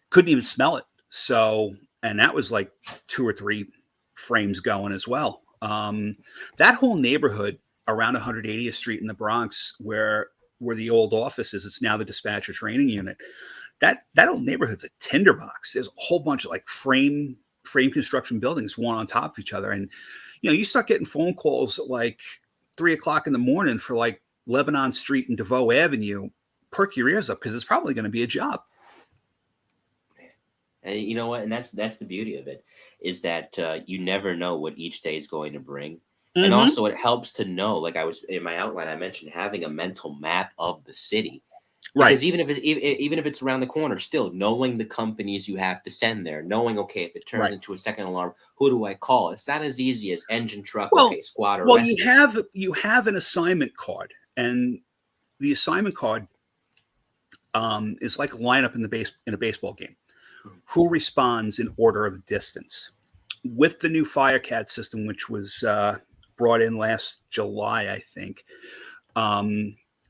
couldn't even smell it. So, and that was like 2 or 3 frames going as well. That whole neighborhood around 180th Street in the Bronx, where the old office is, it's now the dispatcher training unit. That old neighborhood's a tinderbox. There's a whole bunch of like frame construction buildings, one on top of each other. And, you start getting phone calls at like 3 o'clock in the morning for like Lebanon Street and DeVoe Avenue. Perk your ears up, because it's probably going to be a job. And you know what? And that's the beauty of it, is that you never know what each day is going to bring. Mm-hmm. And also it helps to know, like I was in my outline, I mentioned having a mental map of the city. Right. Because even if it's around the corner, still knowing the companies you have to send there, knowing, okay, if it turns into a second alarm, who do I call? It's not as easy as engine, truck, squad, or rescue. You have an assignment card, and the assignment card is like a lineup in a baseball game. Who responds in order of distance? With the new FireCAD system, which was brought in last July, I think,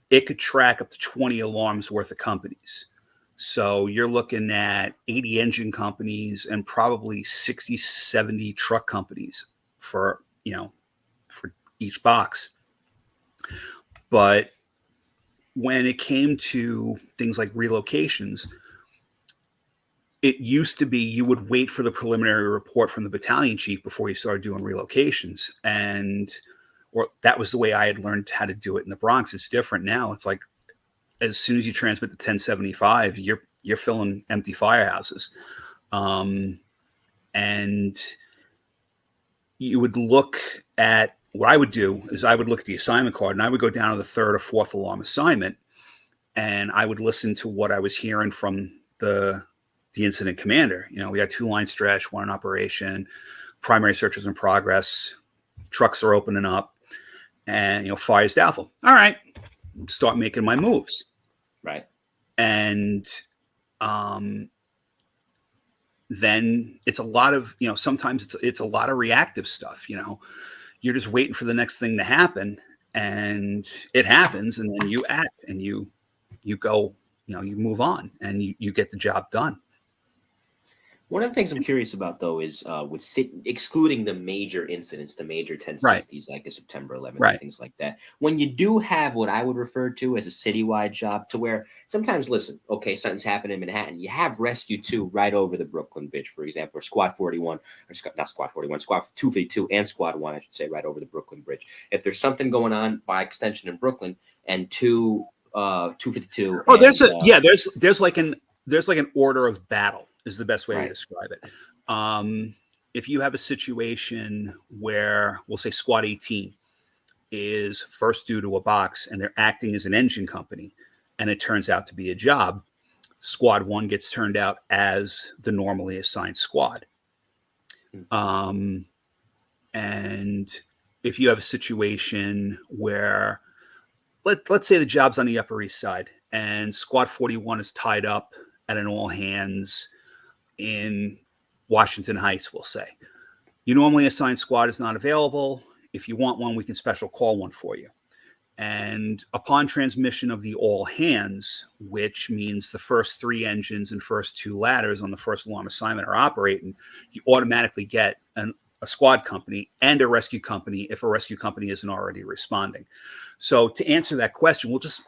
it could track up to 20 alarms worth of companies. So you're looking at 80 engine companies and probably 60, 70 truck companies for each box. But when it came to things like relocations, it used to be you would wait for the preliminary report from the battalion chief before you started doing relocations. Or that was the way I had learned how to do it in the Bronx. It's different now. It's like, as soon as you transmit to 1075, you're filling empty firehouses. And you would look at, what I would do is I would look at the assignment card, and I would go down to the 3rd or 4th alarm assignment, and I would listen to what I was hearing from the incident commander. We got 2 line stretch, 1 in operation, primary searches in progress, trucks are opening up, and fire's doubtful. All right, start making my moves. Right. And then it's a lot of, sometimes it's a lot of reactive stuff. You're just waiting for the next thing to happen, and it happens, and then you act, and you go, you move on, and you get the job done. One of the things I'm curious about, though, is excluding the major incidents, the major 1060s, like a September 11th, and things like that. When you do have what I would refer to as a citywide job, to where sometimes, listen, okay, something's happened in Manhattan, you have Rescue 2 right over the Brooklyn Bridge, for example, or Squad 41, or not Squad 41, Squad 252 and Squad 1, I should say, right over the Brooklyn Bridge. If there's something going on by extension in Brooklyn, and 252. Oh, there's like an order of battle, is the best way to describe it. If you have a situation where, we'll say Squad 18 is first due to a box, and they're acting as an engine company, and it turns out to be a job, Squad 1 gets turned out as the normally assigned squad. And if you have a situation where, let's say the job's on the Upper East Side, and Squad 41 is tied up at an all hands in Washington Heights, we'll say. You normally assigned squad is not available. If you want one, we can special call one for you. And upon transmission of the all hands, which means the first 3 engines and first 2 ladders on the first alarm assignment are operating, you automatically get a squad company and a rescue company if a rescue company isn't already responding. So to answer that question, we'll just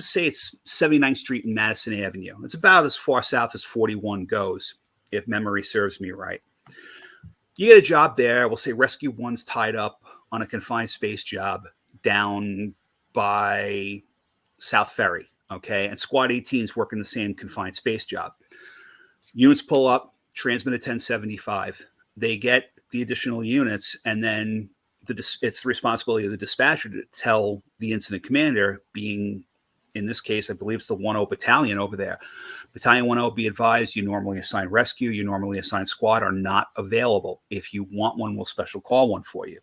say it's 79th Street and Madison Avenue. It's about as far south as 41 goes, if memory serves me right. you get a job there. We'll say Rescue 1's tied up on a confined space job down by South Ferry, okay? And Squad 18's working the same confined space job. Units pull up, transmit at 1075. They get the additional units, and then it's the responsibility of the dispatcher to tell the incident commander, being, in this case, I believe it's the 10 Battalion over there. Battalion 10, be advised, you normally assign rescue, you normally assign squad are not available. If you want one, we'll special call one for you.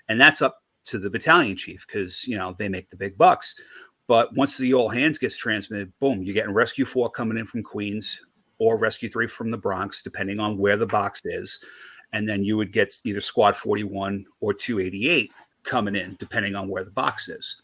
And that's up to the battalion chief because, they make the big bucks. But once the all hands gets transmitted, boom, you're getting Rescue 4 coming in from Queens or Rescue 3 from the Bronx, depending on where the box is. And then you would get either Squad 41 or 288 coming in, depending on where the box is.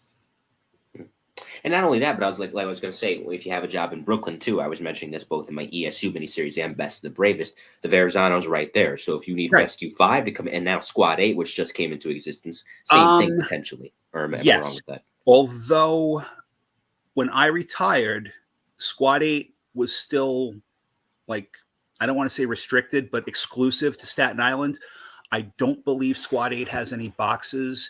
And not only that, but I was going to say, if you have a job in Brooklyn too, I was mentioning this both in my ESU miniseries and Best of the Bravest, the Verrazano's right there. So if you need Rescue 5 to come in, and now Squad 8, which just came into existence, same thing potentially. Or am I wrong with that? Although when I retired, Squad 8 was still I don't want to say restricted, but exclusive to Staten Island. I don't believe Squad 8 has any boxes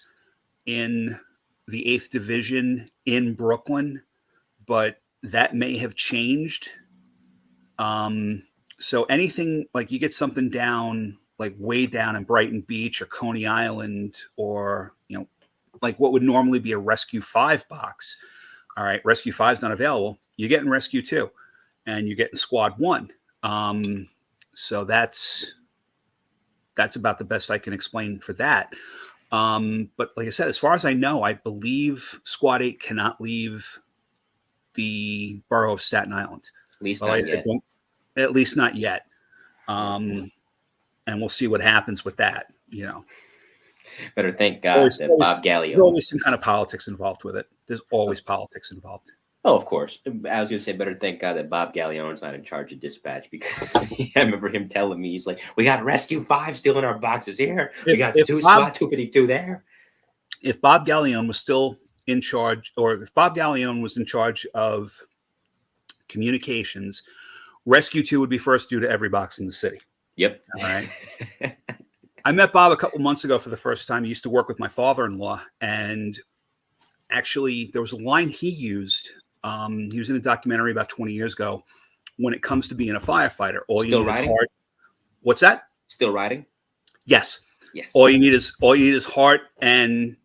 in the 8th Division in Brooklyn, but that may have changed. So anything you get something down, way down in Brighton Beach or Coney Island, or, what would normally be a Rescue 5 box. All right, Rescue 5 is not available. You're getting Rescue 2 and you're getting Squad 1. So that's about the best I can explain for that. But like I said, as far as I know, I believe Squad 8 cannot leave the borough of Staten Island. At least not yet. At least not yet. And we'll see what happens with that, Better thank God that Bob Gallione. There's always some kind of politics involved with it. There's always politics involved. Oh, of course. I was going to say, better thank God that Bob Gallione's not in charge of dispatch, because I remember him telling me, he's like, we got Rescue 5 still in our boxes here. We got Squad 252 there. If Bob Gallione was still in charge, or if Bob Gallione was in charge of communications, Rescue 2 would be first due to every box in the city. Yep. All right. I met Bob a couple months ago for the first time. He used to work with my father-in-law, and actually there was a line he used. He was in a documentary about 20 years ago. When it comes to being a firefighter, all still you need riding? is heart. What's that? Still riding? Yes. Yes. All you need is heart and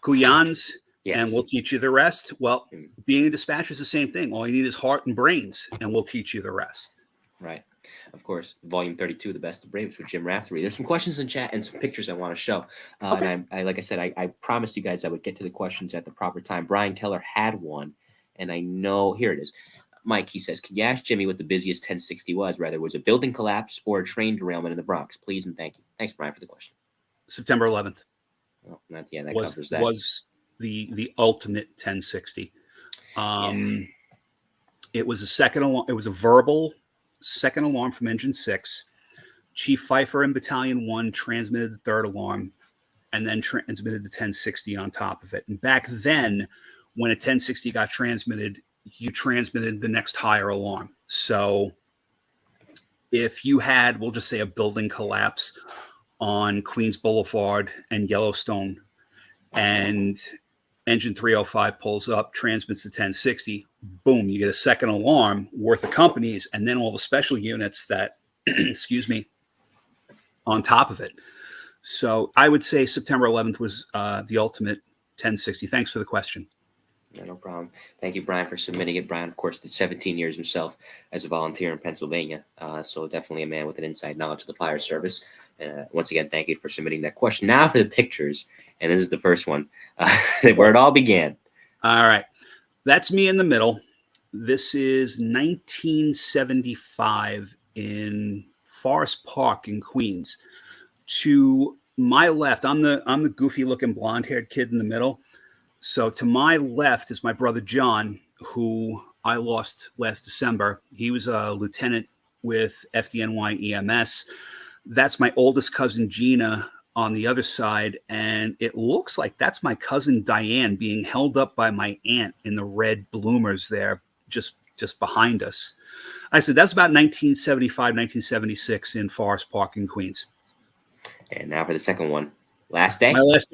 couillons, yes, and we'll teach you the rest. Well, being a dispatcher is the same thing. All you need is heart and brains, and we'll teach you the rest. Right. Of course, volume 32, The Best of Bravest with Jim Raftery. There's some questions in chat and some pictures I want to show. Okay. And like I said, I promised you guys I would get to the questions at the proper time. Brian Keller had one, and I know, here it is. Mike, he says, can you ask Jimmy what the busiest 1060 was? Whether it was a building collapse or a train derailment in the Bronx, please and thank you. Thanks, Brian, for the question. September 11th. Well, that covers that. Was the ultimate 1060. It was a second alarm. It was a verbal second alarm from Engine 6. Chief Pfeiffer in Battalion 1 transmitted the third alarm and then transmitted the 1060 on top of it. And back then, when a 1060 got transmitted, you transmitted the next higher alarm. So if you had, we'll just say, a building collapse on Queens Boulevard and Yellowstone, and Engine 305 pulls up, transmits the 1060, boom, you get a second alarm worth of companies, and then all the special units that, excuse me, on top of it. So I would say September 11th was the ultimate 1060. Thanks for the question. Yeah, no problem. Thank you, Brian, for submitting it. Brian, of course, did 17 years himself as a volunteer in Pennsylvania. So definitely a man with an inside knowledge of the fire service. Once again, thank you for submitting that question. Now for the pictures. And this is the first one where it all began. All right. That's me in the middle. This is 1975 in Forest Park in Queens. To my left, I'm the goofy looking blonde haired kid in the middle. So to my left is my brother John, who I lost last December. He was a lieutenant with FDNY EMS. That's my oldest cousin Gina on the other side, and it looks like that's my cousin Diane being held up by my aunt in the red bloomers there just behind us. I said that's about 1975, 1976 in Forest Park in Queens. And now for the second one. Last day? My last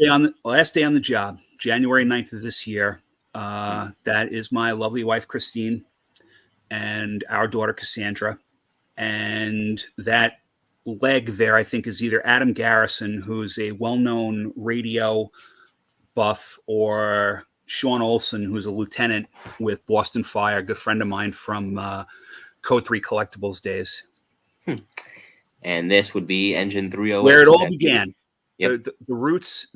day on the job, January 9th of this year. That is my lovely wife, Christine, and our daughter, Cassandra. And that leg there, I think, is either Adam Garrison, who's a well-known radio buff, or Sean Olson, who's a lieutenant with Boston Fire, a good friend of mine from Code 3 Collectibles days. And this would be Engine 308. Where it all began. Yep. The roots,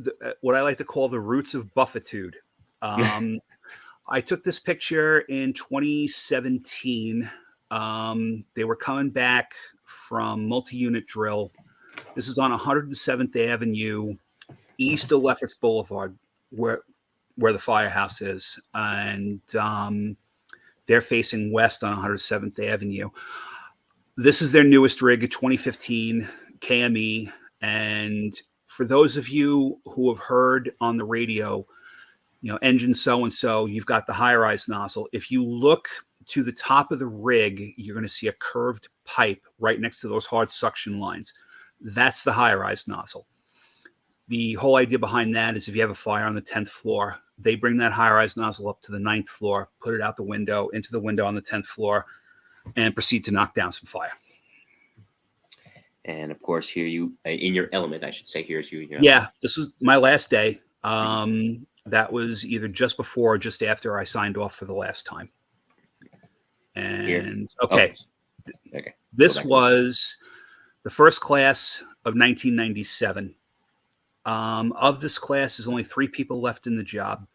what I like to call the roots of buffitude. I took this picture in 2017. They were coming back from multi-unit drill. This is on 107th Avenue, east of Lefferts Boulevard, where the firehouse is. And they're facing west on 107th Avenue. This is their newest rig, a 2015 KME. And for those of you who have heard on the radio, engine so-and-so, you've got the high-rise nozzle. If you look to the top of the rig, you're going to see a curved pipe right next to those hard suction lines. That's the high-rise nozzle. The whole idea behind that is if you have a fire on the 10th floor, they bring that high-rise nozzle up to the 9th floor, put it out the window, into the window on the 10th floor, and proceed to knock down some fire. And of course, here you in your element, I should say. Here's you. Yeah, this was my last day. That was either just before or just after I signed off for the last time. And okay. This was the first class of 1997. Of this class, there's only 3 people left in the job.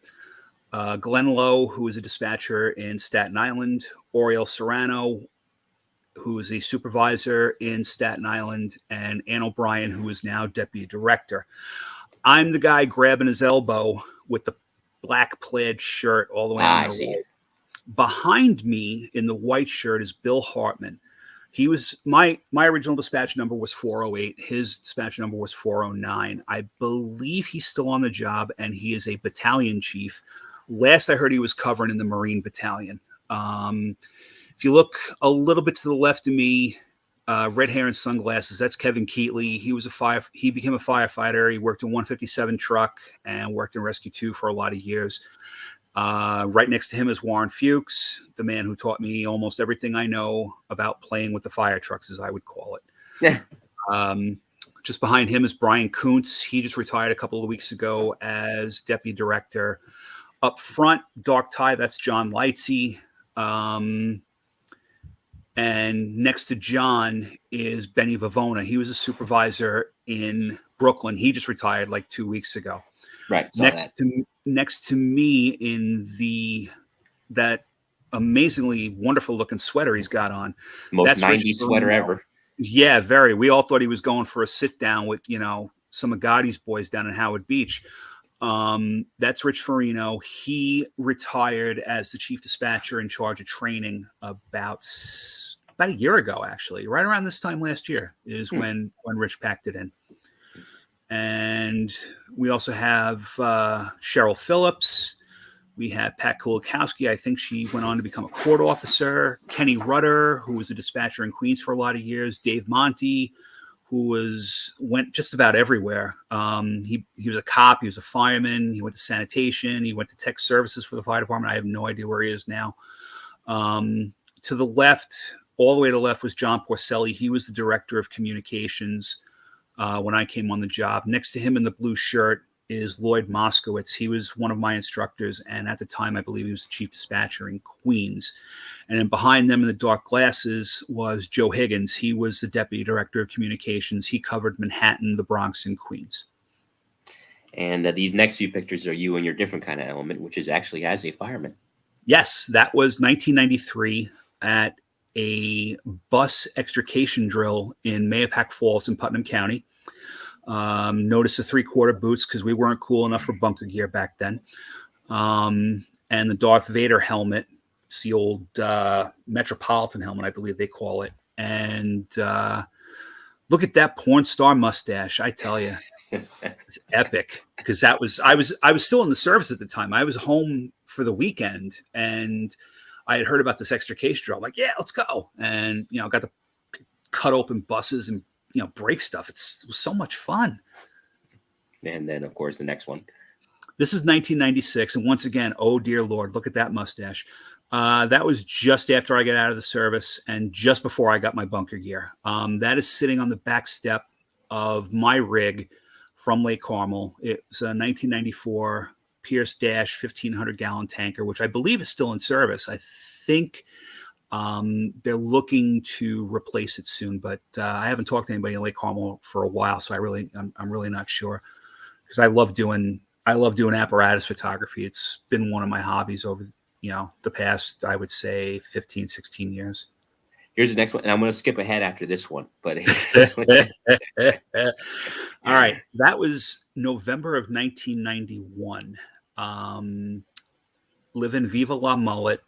Glenn Lowe, who is a dispatcher in Staten Island, Oriel Serrano, who is a supervisor in Staten Island, and Ann O'Brien, who is now deputy director. I'm the guy grabbing his elbow with the black plaid shirt all the way on the right. Behind me in the white shirt is Bill Hartman. He was my original dispatch number was 408. His dispatch number was 409. I believe he's still on the job, and he is a battalion chief. Last I heard, he was covering in the Marine Battalion. If you look a little bit to the left of me, red hair and sunglasses, that's Kevin Keatley. He became a firefighter. He worked in 157 truck and worked in Rescue 2 for a lot of years. Right next to him is Warren Fuchs, the man who taught me almost everything I know about playing with the fire trucks, as I would call it. Yeah. Just behind him is Brian Kuntz. He just retired a couple of weeks ago as deputy director. Up front, dark tie, that's John Lightsey. And next to John is Benny Vavona. He was a supervisor in Brooklyn. He just retired like 2 weeks ago. Right. Next to me in that amazingly wonderful looking sweater he's got on. Most 90s sweater ever. Yeah, very. We all thought he was going for a sit down with, some of Gotti's boys down in Howard Beach. That's Rich Farino. He retired as the chief dispatcher in charge of training about a year ago, actually. Right around this time last year is when Rich packed it in. And we also have Cheryl Phillips. We have Pat Kulikowski. I think she went on to become a court officer. Kenny Rudder, who was a dispatcher in Queens for a lot of years. Dave Monty, who went just about everywhere. He was a cop. He was a fireman. He went to sanitation. He went to tech services for the fire department. I have no idea where he is now. To the left, all the way to the left, was John Porcelli. He was the director of communications when I came on the job. Next to him in the blue shirt is Lloyd Moskowitz. He was one of my instructors, and at the time, I believe he was the chief dispatcher in Queens. And then behind them in the dark glasses was Joe Higgins. He was the deputy director of communications. He covered Manhattan, the Bronx, and Queens. And these next few pictures are you in your different kind of element, which is actually as a fireman. Yes, that was 1993 at a bus extrication drill in Mahopac Falls in Putnam County. Notice the 3/4 boots because we weren't cool enough for bunker gear back then. And the Darth Vader helmet. It's the old Metropolitan helmet, I believe they call it. And look at that porn star mustache, I tell you. It's epic because I was still in the service at the time. I was home for the weekend and I had heard about this extrication drill. I'm like, yeah, let's go. And, got to cut open buses and, break stuff. It was so much fun. And then, of course, the next one. This is 1996. And once again, oh, dear Lord, look at that mustache. That was just after I got out of the service and just before I got my bunker gear. That is sitting on the back step of my rig from Lake Carmel. It's a 1994 Pierce Dash 1,500-gallon tanker, which I believe is still in service. I think they're looking to replace it soon, but I haven't talked to anybody in Lake Carmel for a while, so I'm really not sure, because I love doing apparatus photography. It's been one of my hobbies over the past, I would say, 15, 16 years. Here's the next one, and I'm going to skip ahead after this one. But all right, that was November of 1991. Live in Viva La Mullet.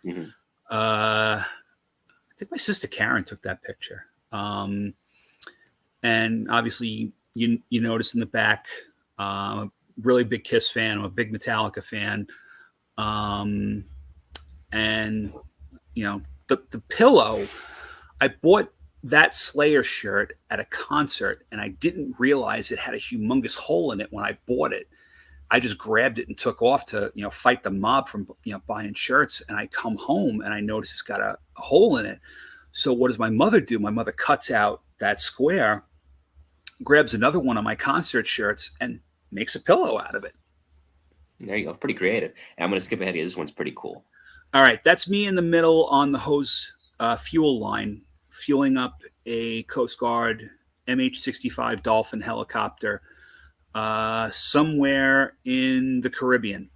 Mm-hmm. I think my sister Karen took that picture. And obviously, you notice in the back, I'm a really big Kiss fan. I'm a big Metallica fan. And the pillow, I bought that Slayer shirt at a concert, and I didn't realize it had a humongous hole in it when I bought it. I just grabbed it and took off to fight the mob from buying shirts, and I come home and I notice it's got a hole in it. So what does my mother do? My mother cuts out that square, grabs another one of my concert shirts, and makes a pillow out of it. There you go. Pretty creative. And I'm going to skip ahead here. This one's pretty cool. All right. That's me in the middle on the hose fuel line, fueling up a Coast Guard MH-65 Dolphin helicopter somewhere in the Caribbean.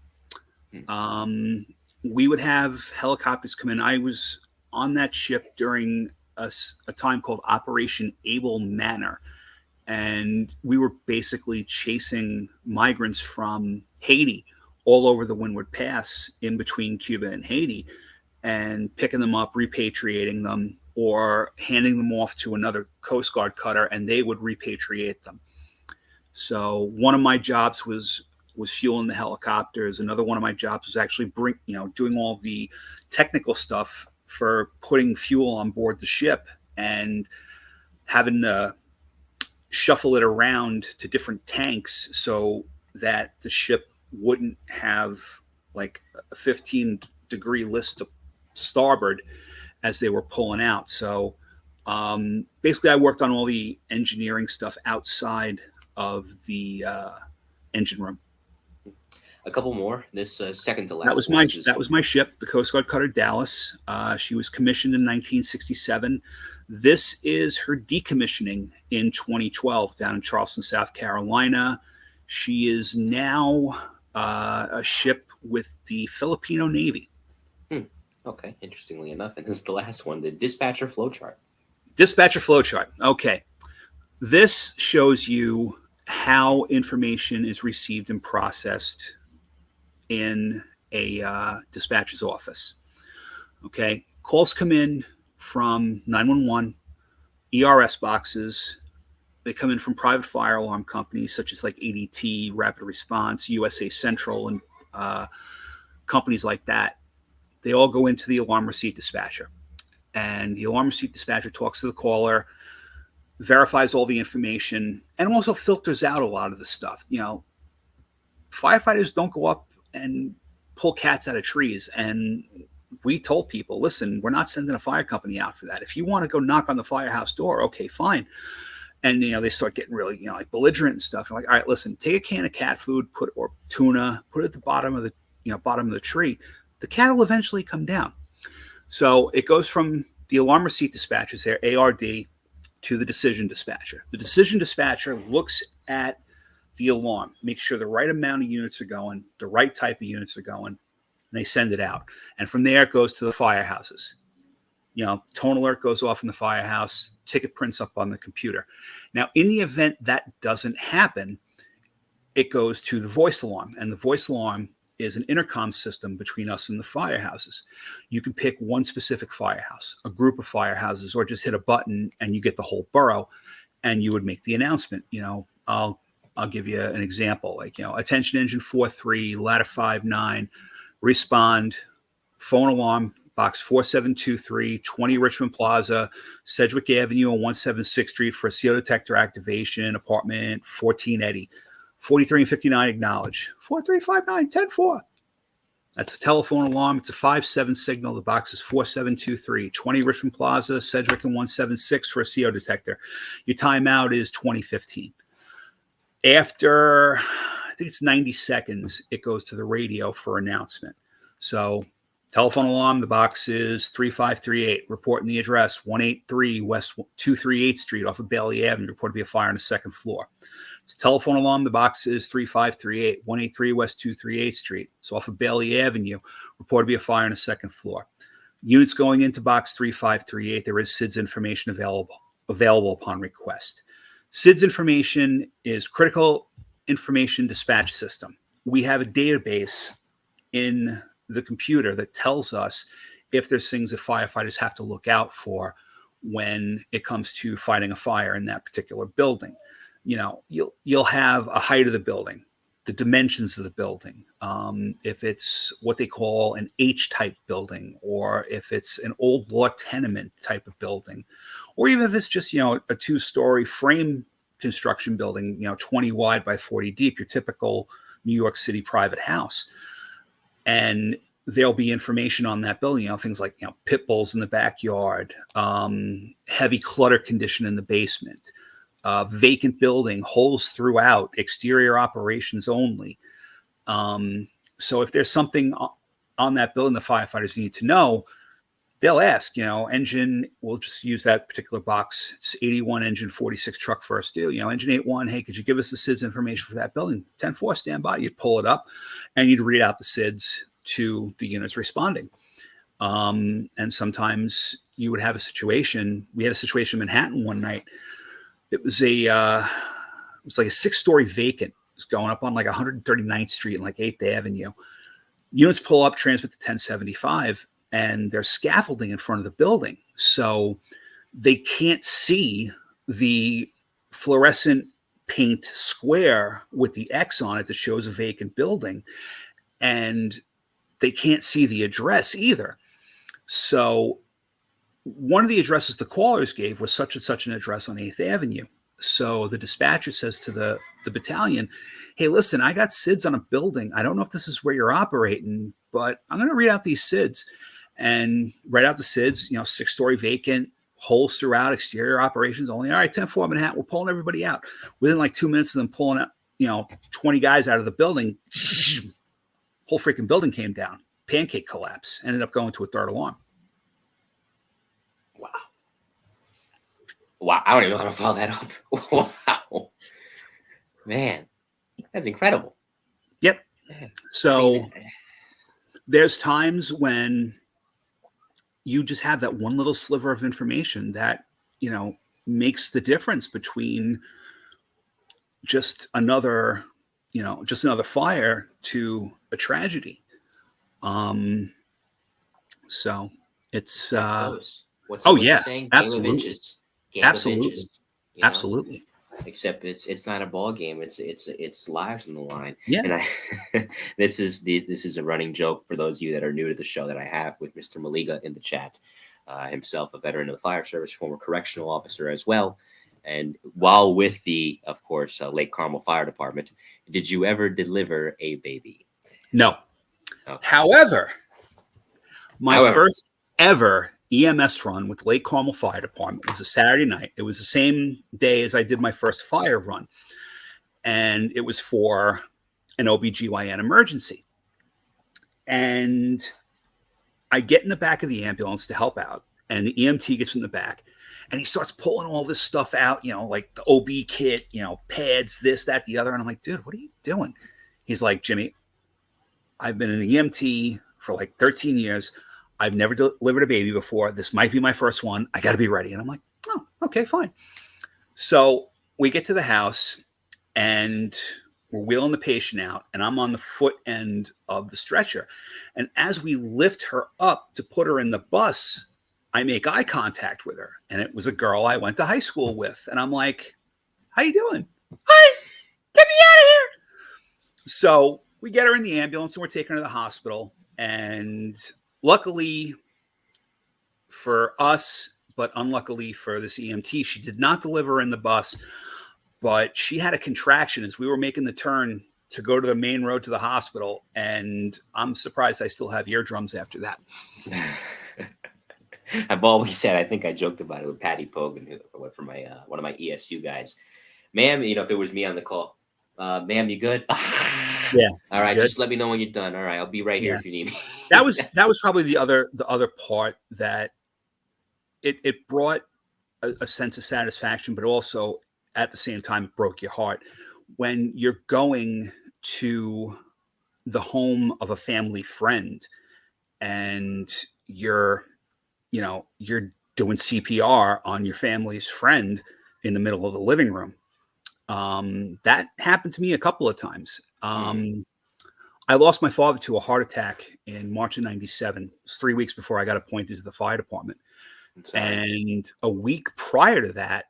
We would have helicopters come in. I was on that ship during a time called Operation Able Manor. And we were basically chasing migrants from Haiti all over the Windward Pass in between Cuba and Haiti, and picking them up, repatriating them, or handing them off to another Coast Guard cutter, and they would repatriate them. So one of my jobs was fueling the helicopters. Another one of my jobs was actually doing all the technical stuff for putting fuel on board the ship and having to shuffle it around to different tanks so that the ship wouldn't have like a 15-degree list to starboard as they were pulling out. So basically I worked on all the engineering stuff outside of the engine room. A couple more. This second to last. That was my ship, the Coast Guard cutter Dallas. She was commissioned in 1967. This is her decommissioning in 2012 down in Charleston, South Carolina. She is now a ship with the Filipino Navy. Okay, interestingly enough, and this is the last one, the dispatcher flowchart. Dispatcher flowchart. Okay, this shows you how information is received and processed in a dispatcher's office. Okay, calls come in from 911, ERS boxes. They come in from private fire alarm companies such as like ADT, Rapid Response, USA Central, and companies like that. They all go into the alarm receipt dispatcher. And the alarm receipt dispatcher talks to the caller, verifies all the information, and also filters out a lot of the stuff. Firefighters don't go up and pull cats out of trees. And we told people, listen, we're not sending a fire company out for that. If you want to go knock on the firehouse door, okay, fine. And, they start getting really, like belligerent and stuff. I'm like, all right, listen, take a can of cat food, or tuna, put it at the bottom of the tree. The cat will eventually come down. So it goes from the alarm receipt dispatchers there, ARD, to the decision dispatcher. The decision dispatcher looks at the alarm, makes sure the right amount of units are going, the right type of units are going, and they send it out. And from there, it goes to the firehouses. Tone alert goes off in the firehouse, ticket prints up on the computer. Now, in the event that doesn't happen, it goes to the voice alarm. And the voice alarm is an intercom system between us and the firehouses. You can pick one specific firehouse, a group of firehouses, or just hit a button and you get the whole borough, and you would make the announcement. I'll give you an example, like, attention engine 4-3, ladder 5-9, respond, phone alarm box 4723, 20 Richmond Plaza, Sedgwick Avenue on 176th Street for a CO detector activation, apartment 14 Eddy. 43 and 59 acknowledge. 4359 10-4. That's a telephone alarm. It's a 5-7 signal. The box is 4723, 20 Richmond Plaza, Sedgwick and 176 for a CO detector. Your timeout is 2015. After, I think it's 90 seconds, it goes to the radio for announcement. So telephone alarm, the box is 3538, reporting the address 183 West 238th Street off of Bailey Avenue, report to be a fire on the second floor. It's telephone alarm, the box is 3538, 183 West 238th Street. So off of Bailey Avenue, report to be a fire on the second floor. Units going into box 3538, there is SIDS information available upon request. SIDS information is critical information dispatch system. We have a database in the computer that tells us if there's things that firefighters have to look out for when it comes to fighting a fire in that particular building. You know, you'll have a height of the building, the dimensions of the building, if it's what they call an H-type building, or if it's an old law tenement type of building, or even if it's just, you know, a 2-story frame construction building, you know, 20 wide by 40 deep, your typical New York City private house. And there'll be information on that building, you know, things like, you know, pit bulls in the backyard, heavy clutter condition in the basement, vacant building, holes throughout, exterior operations only. So if there's something on that building the firefighters need to know, they'll ask, you know, engine, we'll just use that particular box. It's 81 engine 46 truck first due. You know, engine 81, hey, could you give us the SIDS information for that building? 10-4, stand by. You'd pull it up and you'd read out the SIDS to the units responding. And sometimes you would have a situation. We had a situation in Manhattan one night. It was like a 6-story vacant. It was going up on like 139th Street and like 8th Avenue. Units pull up, transmit to 1075, and there's scaffolding in front of the building. So they can't see the fluorescent paint square with the X on it that shows a vacant building. And they can't see the address either. So one of the addresses the callers gave was such and such an address on 8th Avenue. So the dispatcher says to the battalion, hey, listen, I got SIDS on a building. I don't know if this is where you're operating, but I'm going to read out these SIDS. And write out the SIDS, you know, 6-story vacant, holes throughout, exterior operations only. All right, 10-4 Manhattan, we're pulling everybody out. Within like 2 minutes of them pulling out, you know, 20 guys out of the building, whole freaking building came down. Pancake collapse. Ended up going to a 3rd alarm. Wow. I don't even know how to follow that up. Wow. Man, that's incredible. Yep. So there's times when you just have that one little sliver of information that, you know, makes the difference between just another fire to a tragedy. So it's What's yeah, saying? absolutely. Game Absolutely. of inches, you know? Absolutely. Except it's not a ball game. It's lives on the line. Yeah. And this is a running joke for those of you that are new to the show that I have with Mr. Maliga in the chat, himself a veteran of the fire service, former correctional officer as well. And while with the, of course, Lake Carmel Fire Department, did you ever deliver a baby? No. Okay. However, my first ever EMS run with Lake Carmel Fire Department was a Saturday night. It was the same day as I did my first fire run. And it was for an OBGYN emergency. And I get in the back of the ambulance to help out. And the EMT gets in the back. And he starts pulling all this stuff out, you know, like the OB kit, you know, pads, this, that, the other. And I'm like, dude, what are you doing? He's like, Jimmy, I've been an EMT for like 13 years. I've never delivered a baby before. This might be my first one. I got to be ready. And I'm like, oh, okay, fine. So we get to the house and we're wheeling the patient out and I'm on the foot end of the stretcher. And as we lift her up to put her in the bus, I make eye contact with her. And it was a girl I went to high school with. And I'm like, how you doing? Hi, get me out of here. So we get her in the ambulance and we're taking her to the hospital. And luckily, for us, but unluckily for this EMT, she did not deliver in the bus, but she had a contraction as we were making the turn to go to the main road to the hospital. And I'm surprised I still have eardrums after that. I've always said, I think I joked about it with Patty Pogan, who went for my one of my ESU guys. Ma'am, if it was me on the call, ma'am, you good? Yeah. All right, just let me know when you're done. All right, I'll be right here if you need me. That was probably the other part that it brought a sense of satisfaction, but also at the same time it broke your heart when you're going to the home of a family friend and you're doing CPR on your family's friend in the middle of the living room. That happened to me a couple of times. I lost my father to a heart attack in March of '97. It was 3 weeks before I got appointed to the fire department. And a week prior to that,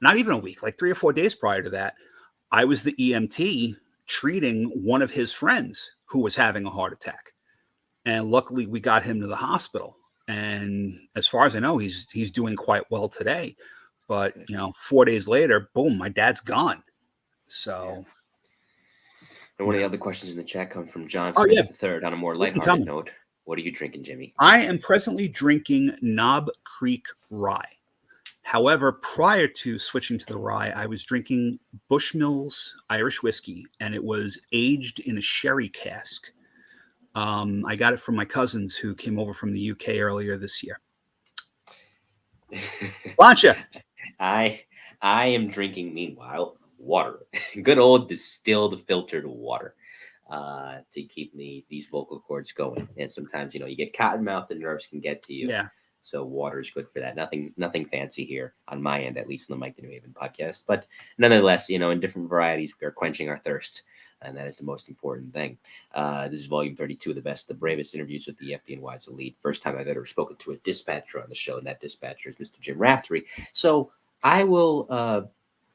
not even a week, like 3 or 4 days prior to that, I was the EMT treating one of his friends who was having a heart attack. And luckily we got him to the hospital. And as far as I know, he's doing quite well today. But, 4 days later, boom, my dad's gone. So. And one of the other questions in the chat comes from John Smith III on a more lighthearted note. What are you drinking, Jimmy? I am presently drinking Knob Creek Rye. However, prior to switching to the rye, I was drinking Bushmills Irish whiskey, and it was aged in a sherry cask. I got it from my cousins who came over from the UK earlier this year. Plancha. I am drinking, meanwhile, water. Good old distilled filtered water to keep these vocal cords going. And sometimes, you get cotton mouth, the nerves can get to you. Yeah. So water is good for that. Nothing fancy here on my end, at least in the Mike the New Haven podcast. But nonetheless, in different varieties, we are quenching our thirst. And that is the most important thing. This is volume 32 of the best, the bravest interviews with the FDNY's elite. First time I've ever spoken to a dispatcher on the show, and that dispatcher is Mr. Jim Raftery. So I will,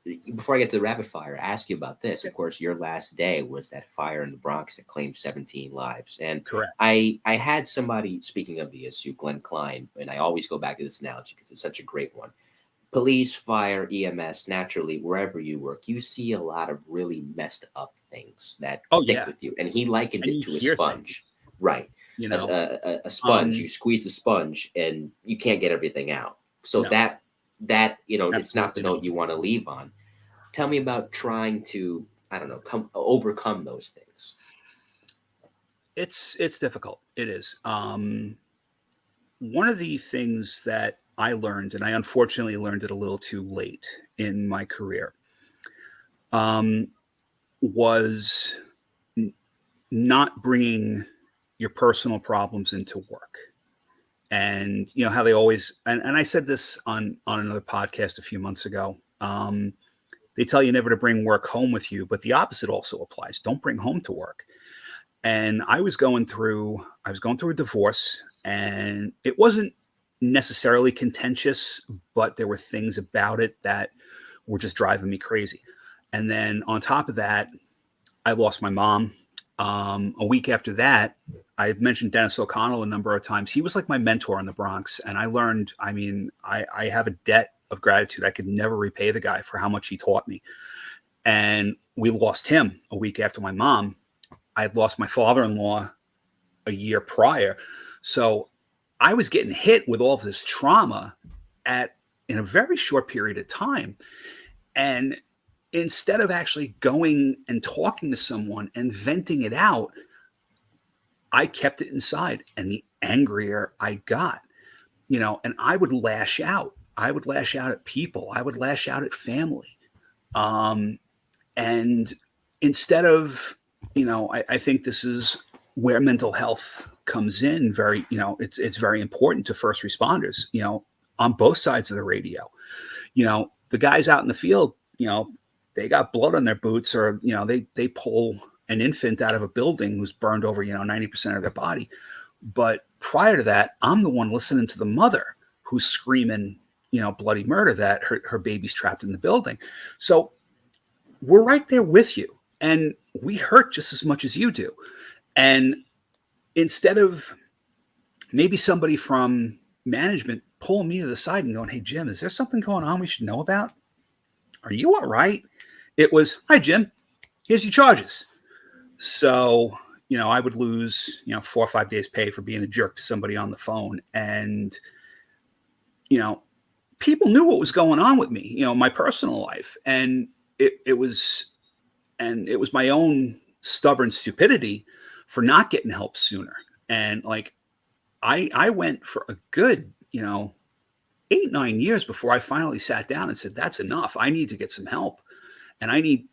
before I get to the rapid fire, ask you about this. Of course, your last day was that fire in the Bronx that claimed 17 lives. And correct. I had somebody, speaking of the issue, Glenn Klein, and I always go back to this analogy because it's such a great one. Police, fire, EMS, naturally, wherever you work, you see a lot of really messed up things that stick with you. And he likened it to a sponge. Things. Right. A sponge, you squeeze the sponge and you can't get everything out. So that it's not the note you want to leave on. Tell me about trying to, overcome those things. It's difficult. It is. One of the things that I learned, and I unfortunately learned it a little too late in my career, was not bringing your personal problems into work. And how they always, and I said this on another podcast a few months ago, they tell you never to bring work home with you, but the opposite also applies. Don't bring home to work. And I was going through a divorce, and it wasn't necessarily contentious, but there were things about it that were just driving me crazy. And then on top of that, I lost my mom. A week after that, I mentioned Dennis O'Connell a number of times. He was like my mentor in the Bronx. And I learned, I have a debt of gratitude. I could never repay the guy for how much he taught me. And we lost him a week after my mom. I had lost my father-in-law a year prior. So I was getting hit with all this trauma in a very short period of time. And instead of actually going and talking to someone and venting it out, I kept it inside. And the angrier I got, and I would lash out. I would lash out at people. I would lash out at family. And instead of, I think this is where mental health comes in very, it's very important to first responders, on both sides of the radio. The guys out in the field, they got blood on their boots, or, they pull an infant out of a building who's burned over, 90% of their body. But prior to that, I'm the one listening to the mother who's screaming, bloody murder, that her baby's trapped in the building. So we're right there with you, and we hurt just as much as you do. And instead of maybe somebody from management pulling me to the side and going, "Hey, Jim, is there something going on we should know about? Are you all right?" It was, "Hi, Jim, here's your charges." So, I would lose, 4 or 5 days pay for being a jerk to somebody on the phone. And, people knew what was going on with me, my personal life. And it was my own stubborn stupidity for not getting help sooner. And like, I went for a good, 8, 9 years before I finally sat down and said, "That's enough. I need to get some help. And I need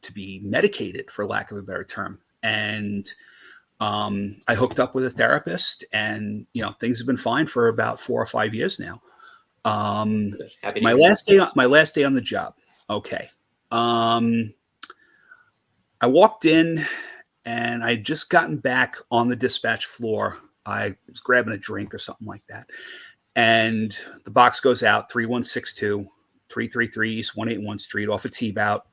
to be medicated, for lack of a better term." And I hooked up with a therapist, and things have been fine for about 4 or 5 years now. My last day on the job. Okay. I walked in, and I had just gotten back on the dispatch floor. I was grabbing a drink or something like that. And the box goes out, 3162, 333 East 181 Street off of T-Bout.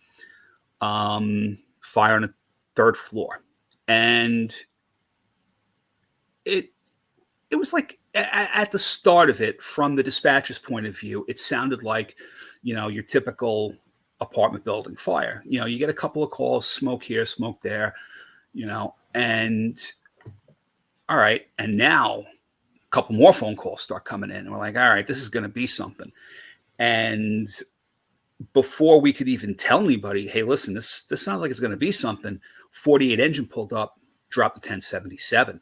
Fire on the 3rd floor. And it was like, at the start of it, from the dispatcher's point of view, it sounded like, your typical apartment building fire. You get a couple of calls, smoke here, smoke there, and all right. And now a couple more phone calls start coming in, and we're like, all right, this is going to be something. And before we could even tell anybody, "Hey, listen, this sounds like it's going to be something," 48 engine pulled up, dropped the 1077.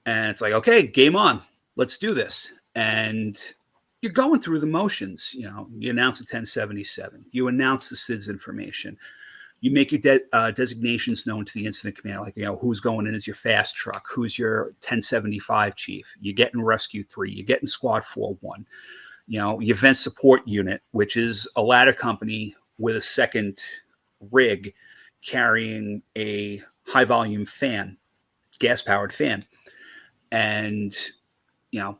And it's like, okay, game on. Let's do this. And you're going through the motions. You announce the 1077. You announce the SIDS information. You make your designations known to the incident commander, like, who's going in as your fast truck, who's your 1075 chief. You're getting rescue 3. You're getting squad 4-1. Your event support unit, which is a ladder company with a second rig carrying a high volume fan, gas powered fan. And,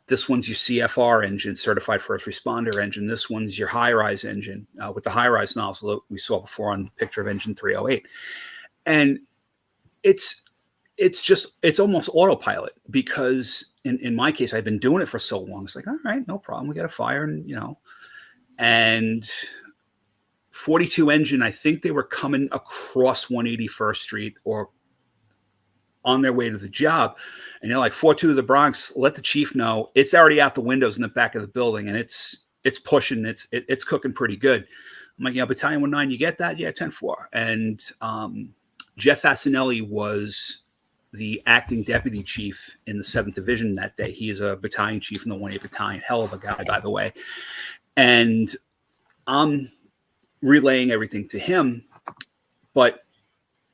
this one's your CFR engine, certified first responder engine. This one's your high rise engine with the high rise nozzle that we saw before on the picture of engine 308. And it's almost autopilot, because in my case, I've been doing it for so long. It's like, all right, no problem. We got a fire, and 42 engine, I think they were coming across 181st Street or on their way to the job. And they're like, 4-2 to the Bronx, let the chief know it's already out the windows in the back of the building, and it's pushing, it's cooking pretty good. I'm like, Battalion 19, you get that? Yeah, 10-4. And Jeff Fasinelli was the acting deputy chief in the 7th Division that day. He is a battalion chief in the 1-8 Battalion. Hell of a guy, by the way. And I'm relaying everything to him. But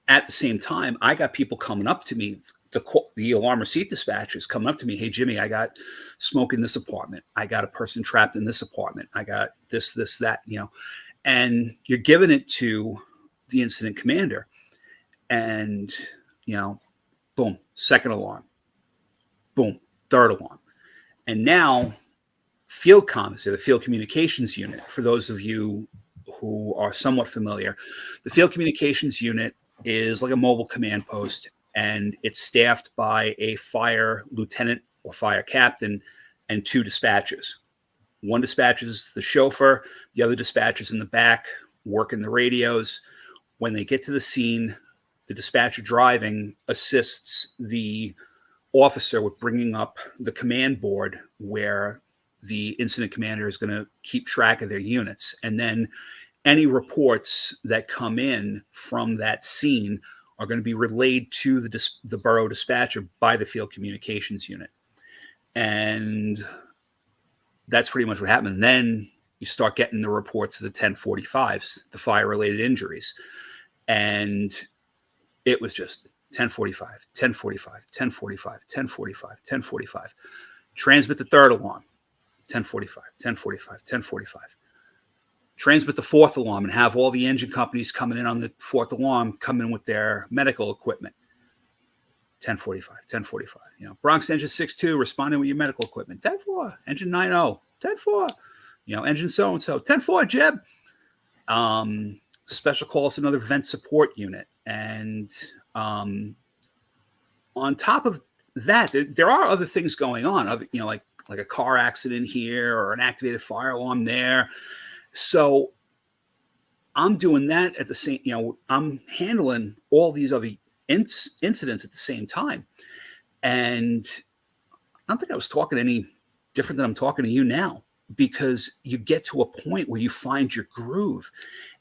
at the same time, I got people coming up to me, the alarm receipt dispatchers coming up to me, "Hey, Jimmy, I got smoke in this apartment. I got a person trapped in this apartment. I got this, that," and you're giving it to the incident commander. And, boom, 2nd alarm, boom, 3rd alarm. And now field comms, the field communications unit, for those of you who are somewhat familiar, the field communications unit is like a mobile command post, and it's staffed by a fire lieutenant or fire captain and 2 dispatchers. One dispatcher is the chauffeur, the other dispatcher's in the back working the radios. When they get to the scene, the dispatcher driving assists the officer with bringing up the command board where the incident commander is going to keep track of their units. And then any reports that come in from that scene are going to be relayed to the borough dispatcher by the field communications unit. And that's pretty much what happened. And then you start getting the reports of the 1045s, the fire-related injuries. And it was just 1045, 1045, 1045, 1045, 1045. Transmit the 3rd alarm, 1045, 1045, 1045. Transmit the 4th alarm and have all the engine companies coming in on the 4th alarm come in with their medical equipment. 1045, 1045. Bronx engine 62 responding with your medical equipment. 10-4, engine 90, 10-4. Engine so-and-so, 10-4, Jeb. Special calls, another vent support unit. And on top of that, there are other things going on, like like a car accident here or an activated fire alarm there. So I'm doing that at the same, I'm handling all these other incidents at the same time. And I don't think I was talking any different than I'm talking to you now, because you get to a point where you find your groove.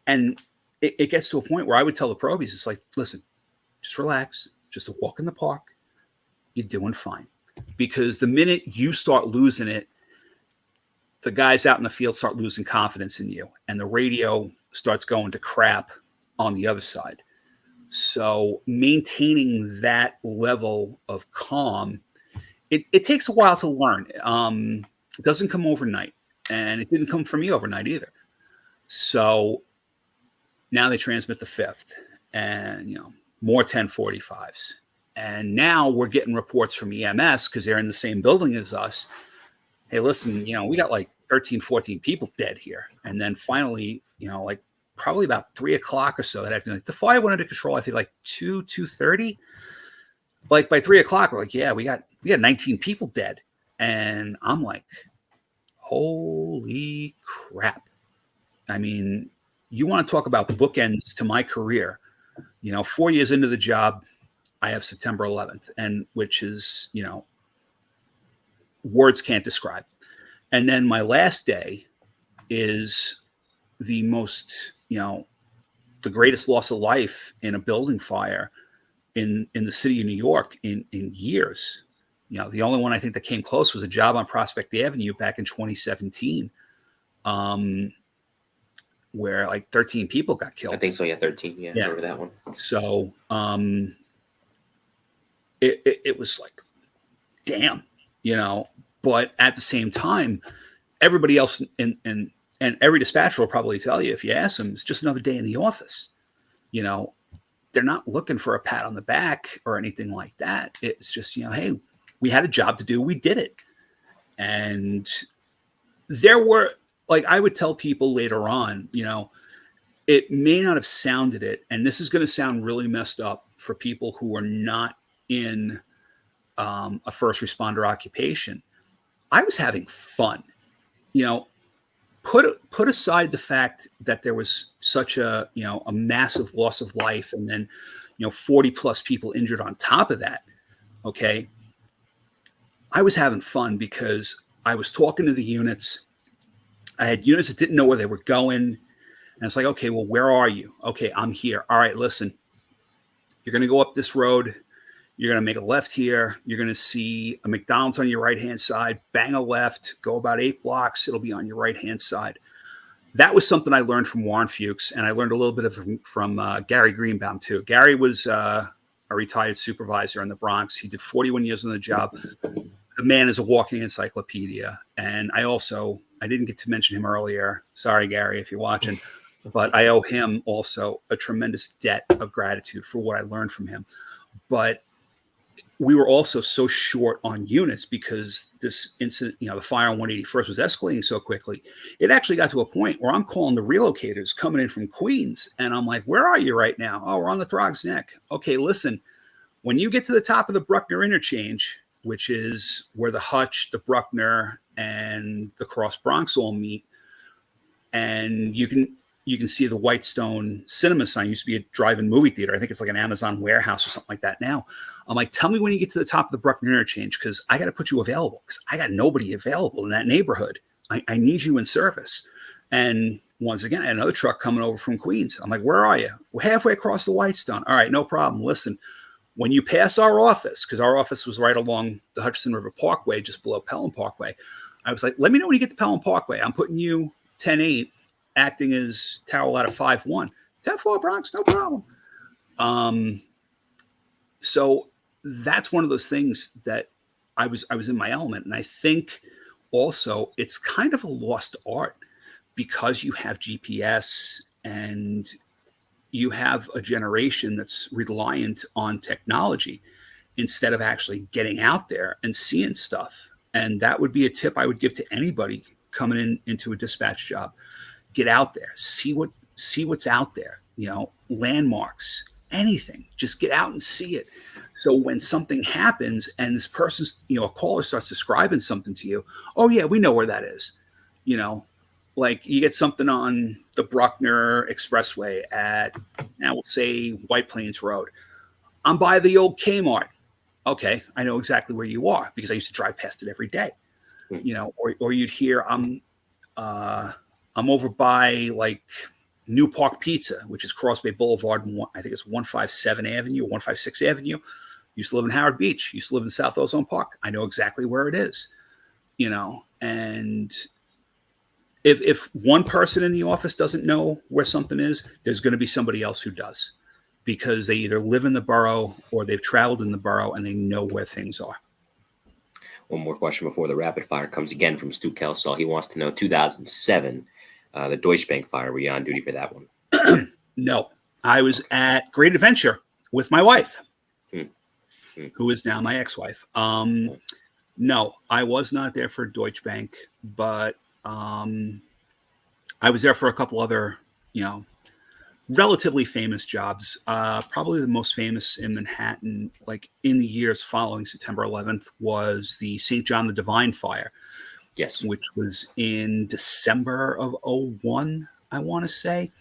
And it gets to a point where I would tell the probies, it's like, listen, just relax, just a walk in the park. You're doing fine. Because the minute you start losing it, the guys out in the field start losing confidence in you, and the radio starts going to crap on the other side. So maintaining that level of calm, it takes a while to learn. It doesn't come overnight, and it didn't come from me overnight either. So now they transmit the fifth, and more 1045s. And now we're getting reports from EMS because they're in the same building as us. Hey, listen, we got like 13, 14 people dead here. And then finally, like probably about 3 o'clock or so, that the fire went under control. I think like 2:30. Like by 3 o'clock, we're like, yeah, we got 19 people dead. And I'm like, holy crap. I mean, you want to talk about bookends to my career. 4 years into the job, I have September 11th, and which is, words can't describe. And then my last day is the most, the greatest loss of life in a building fire in the city of New York in years. The only one I think that came close was a job on Prospect Avenue back in 2017, where like 13 people got killed. I think so. Yeah, 13. Yeah. I remember that one. So it was like, damn, but at the same time, everybody else and every dispatcher will probably tell you, if you ask them, it's just another day in the office. They're not looking for a pat on the back or anything like that. It's just, hey, we had a job to do. We did it. And there were, like, I would tell people later on, it may not have sounded it. And this is going to sound really messed up for people who are not in a first responder occupation. I was having fun, put aside the fact that there was such a massive loss of life, and then 40 plus people injured on top of that. Okay, I was having fun because I was talking to the units. I had units that didn't know where they were going, and it's like, okay, well, where are you? Okay, I'm here. All right, listen, you're going to go up this road. You're going to make a left here. You're going to see a McDonald's on your right-hand side. Bang a left. Go about 8 blocks. It'll be on your right-hand side. That was something I learned from Warren Fuchs, and I learned a little bit from Gary Greenbaum, too. Gary was a retired supervisor in the Bronx. He did 41 years on the job. The man is a walking encyclopedia. And I didn't get to mention him earlier. Sorry, Gary, if you're watching. But I owe him also a tremendous debt of gratitude for what I learned from him. But we were also so short on units because this incident, the fire on 181st was escalating so quickly. It actually got to a point where I'm calling the relocators coming in from Queens. And I'm like, where are you right now? Oh, we're on the Throgs Neck. Okay, listen, when you get to the top of the Bruckner interchange, which is where the Hutch, the Bruckner, and the Cross Bronx all meet, and you can see the Whitestone Cinema sign. It used to be a drive-in movie theater. I think it's like an Amazon warehouse or something like that now. I'm like, tell me when you get to the top of the Bruckner interchange, because I got to put you available, because I got nobody available in that neighborhood. I need you in service. And once again, I had another truck coming over from Queens. I'm like, where are you? We're halfway across the Whitestone. All right, no problem. Listen, when you pass our office, because our office was right along the Hutchinson River Parkway, just below Pelham Parkway, I was like, let me know when you get to Pelham Parkway. I'm putting you 10-8, acting as towel out of 5-1. 10-4 Bronx, no problem. So that's one of those things that I was in my element. And I think also it's kind of a lost art because you have GPS and you have a generation that's reliant on technology instead of actually getting out there and seeing stuff. And that would be a tip I would give to anybody coming into a dispatch job. Get out there, see what's out there, landmarks, anything. Just get out and see it. So when something happens and this person's, a caller starts describing something to you, oh yeah, we know where that is. Like you get something on the Bruckner Expressway at, now we'll say White Plains Road. I'm by the old Kmart. Okay, I know exactly where you are because I used to drive past it every day. Or you'd hear I'm over by like New Park Pizza, which is Cross Bay Boulevard. I think it's 157 Avenue, 156 Avenue. Used to live in Howard Beach. Used to live in South Ozone Park. I know exactly where it is. And if one person in the office doesn't know where something is, there's going to be somebody else who does, because they either live in the borough or they've traveled in the borough and they know where things are. One more question before the rapid fire comes again from Stu Kelsall. He wants to know 2007, the Deutsche Bank fire. Were you on duty for that one? No, I was at Great Adventure with my wife, who is now my ex-wife. No, I was not there for Deutsche Bank, but I was there for a couple other, relatively famous jobs. Probably the most famous in Manhattan, like in the years following September 11th, was the St. John the Divine fire. Yes. Which was in December of 2001, I want to say.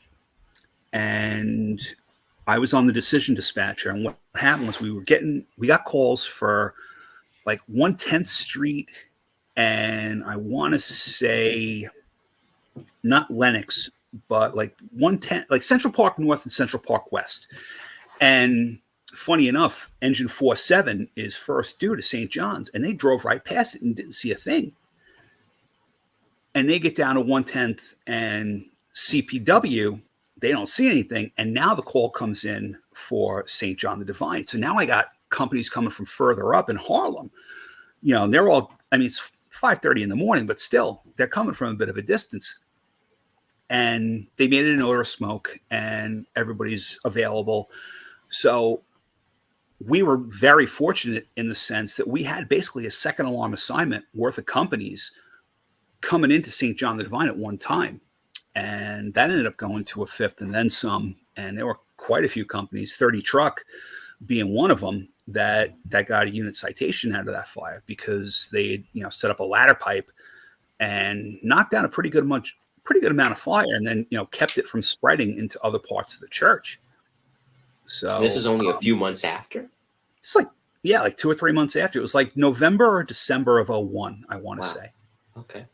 And I was on the decision dispatcher. And what happened was we got calls for like 110th Street and I want to say not Lenox, but like 110, like Central Park North and Central Park West. And funny enough, engine 47 is first due to St. John's, and they drove right past it and didn't see a thing. And they get down to 110th and CPW, they don't see anything. And now the call comes in for St. John the Divine. So now I got companies coming from further up in Harlem. And they're all, it's 5:30 in the morning, but still, they're coming from a bit of a distance. And they made it an odor of smoke and everybody's available. So we were very fortunate in the sense that we had basically a second alarm assignment worth of companies coming into St. John the Divine at one time. And that ended up going to a fifth and then some. And there were quite a few companies, 30 Truck being one of them, that got a unit citation out of that fire because they set up a ladder pipe and knocked down a pretty good amount of fire, and then kept it from spreading into other parts of the church. So this is only a few months after. It's like 2 or 3 months after. It was like November or December of 2001, I want to say. Okay.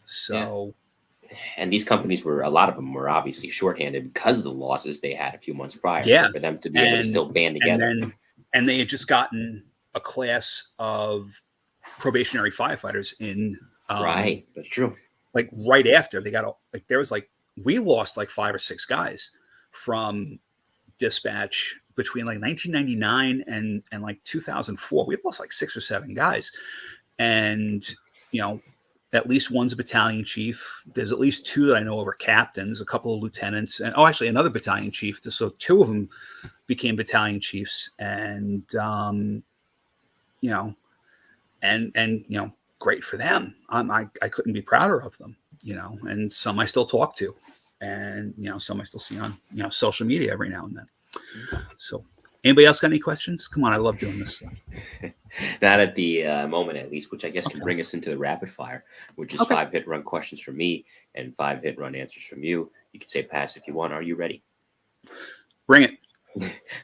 So, and these companies a lot of them were obviously shorthanded because of the losses they had a few months prior. Yeah. So for them to be able to still band together. And they had just gotten a class of probationary firefighters in. Right. That's true. Like right after they got we lost like 5 or 6 guys from dispatch between like 1999 and like 2004. We lost like 6 or 7 guys, and at least one's a battalion chief. There's at least 2 that I know are captains, a couple of lieutenants, and actually another battalion chief. So 2 of them became battalion chiefs, and great for them. I couldn't be prouder of them, and some I still talk to, and some I still see on social media every now and then. So anybody else got any questions? Come on, I love doing this stuff. Not at the moment, at least, which I guess can bring us into the rapid fire, which is 5 hit run questions from me and 5 hit run answers from you. You can say pass if you want. Are you ready? Bring it.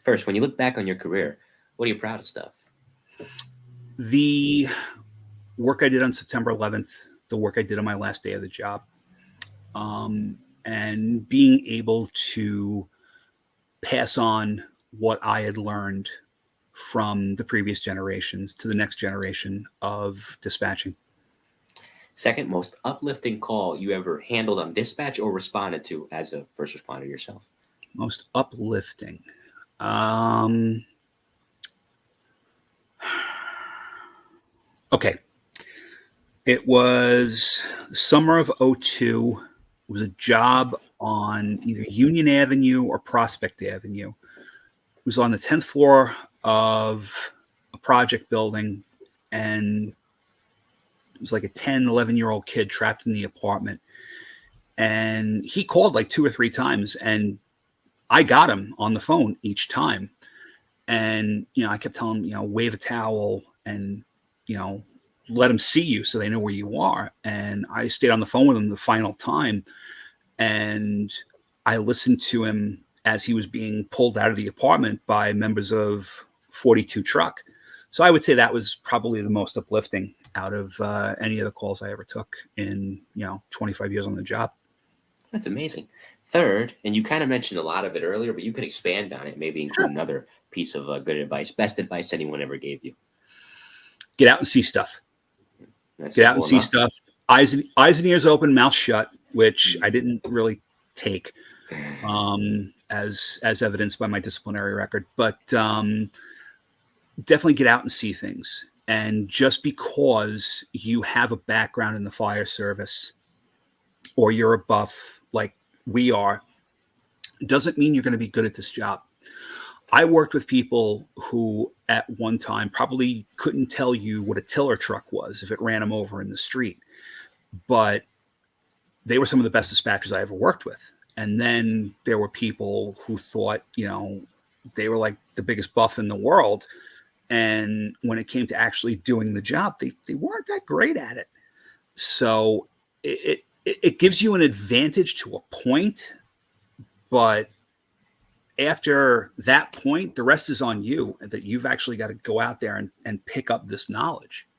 First, when you look back on your career, what are you proudest of? The work I did on September 11th, the work I did on my last day of the job, and being able to pass on what I had learned from the previous generations to the next generation of dispatching. Second, most uplifting call you ever handled on dispatch or responded to as a first responder yourself? Most uplifting. Okay. It was summer of 2002. It was a job on either Union Avenue or Prospect Avenue. It was on the 10th floor of a project building, and it was like a 10, 11-year-old kid trapped in the apartment. And he called like 2 or 3 times, and I got him on the phone each time. And, I kept telling them, wave a towel and, let them see you so they know where you are. And I stayed on the phone with him the final time. And I listened to him as he was being pulled out of the apartment by members of 42 Truck. So I would say that was probably the most uplifting out of any of the calls I ever took in, 25 years on the job. That's amazing. Third, and you kind of mentioned a lot of it earlier, but you could expand on it, maybe include another piece of good advice, best advice anyone ever gave you. Get out and see stuff. Get out and see stuff. Eyes and ears open, mouth shut, which I didn't really take as evidenced by my disciplinary record. But definitely get out and see things. And just because you have a background in the fire service or you're a buff like we are, doesn't mean you're going to be good at this job. I worked with people who at one time probably couldn't tell you what a tiller truck was if it ran them over in the street, but they were some of the best dispatchers I ever worked with. And then there were people who thought, they were like the biggest buff in the world. And when it came to actually doing the job, they weren't that great at it. So it gives you an advantage to a point, but after that point, the rest is on you, that you've actually got to go out there and pick up this knowledge.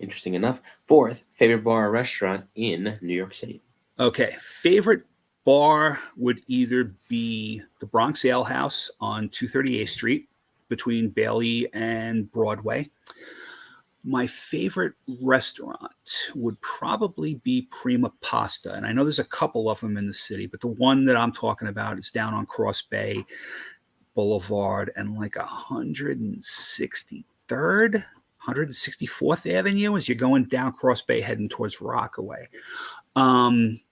Interesting enough. Fourth, favorite bar or restaurant in New York City? Okay. Favorite bar would either be the Bronx Ale House on 238th Street between Bailey and Broadway. My favorite restaurant would probably be Prima Pasta. And I know there's a couple of them in the city, but the one that I'm talking about is down on Cross Bay Boulevard and like 163rd, 164th Avenue as you're going down Cross Bay heading towards Rockaway. And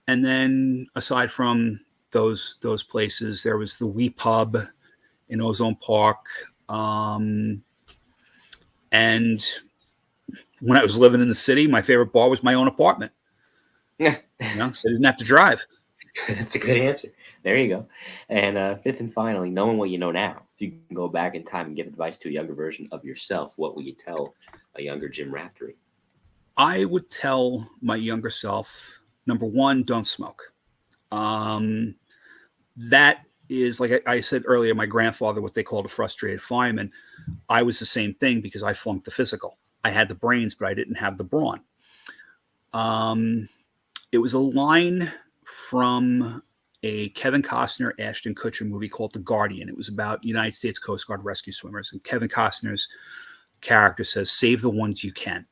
then aside from those places, there was the Wee Pub in Ozone Park. And when I was living in the city, my favorite bar was my own apartment. So I didn't have to drive. That's a good answer. There you go. And fifth and finally, knowing what you know now, if you can go back in time and give advice to a younger version of yourself, what will you tell a younger Jim Raftery? I would tell my younger self, number one, don't smoke. That is, like I said earlier, my grandfather, what they called a frustrated fireman. I was the same thing because I flunked the physical. I had the brains, but I didn't have the brawn. It was a line from a Kevin Costner, Ashton Kutcher movie called The Guardian. It was about United States Coast Guard rescue swimmers. And Kevin Costner's character says, save the ones you can.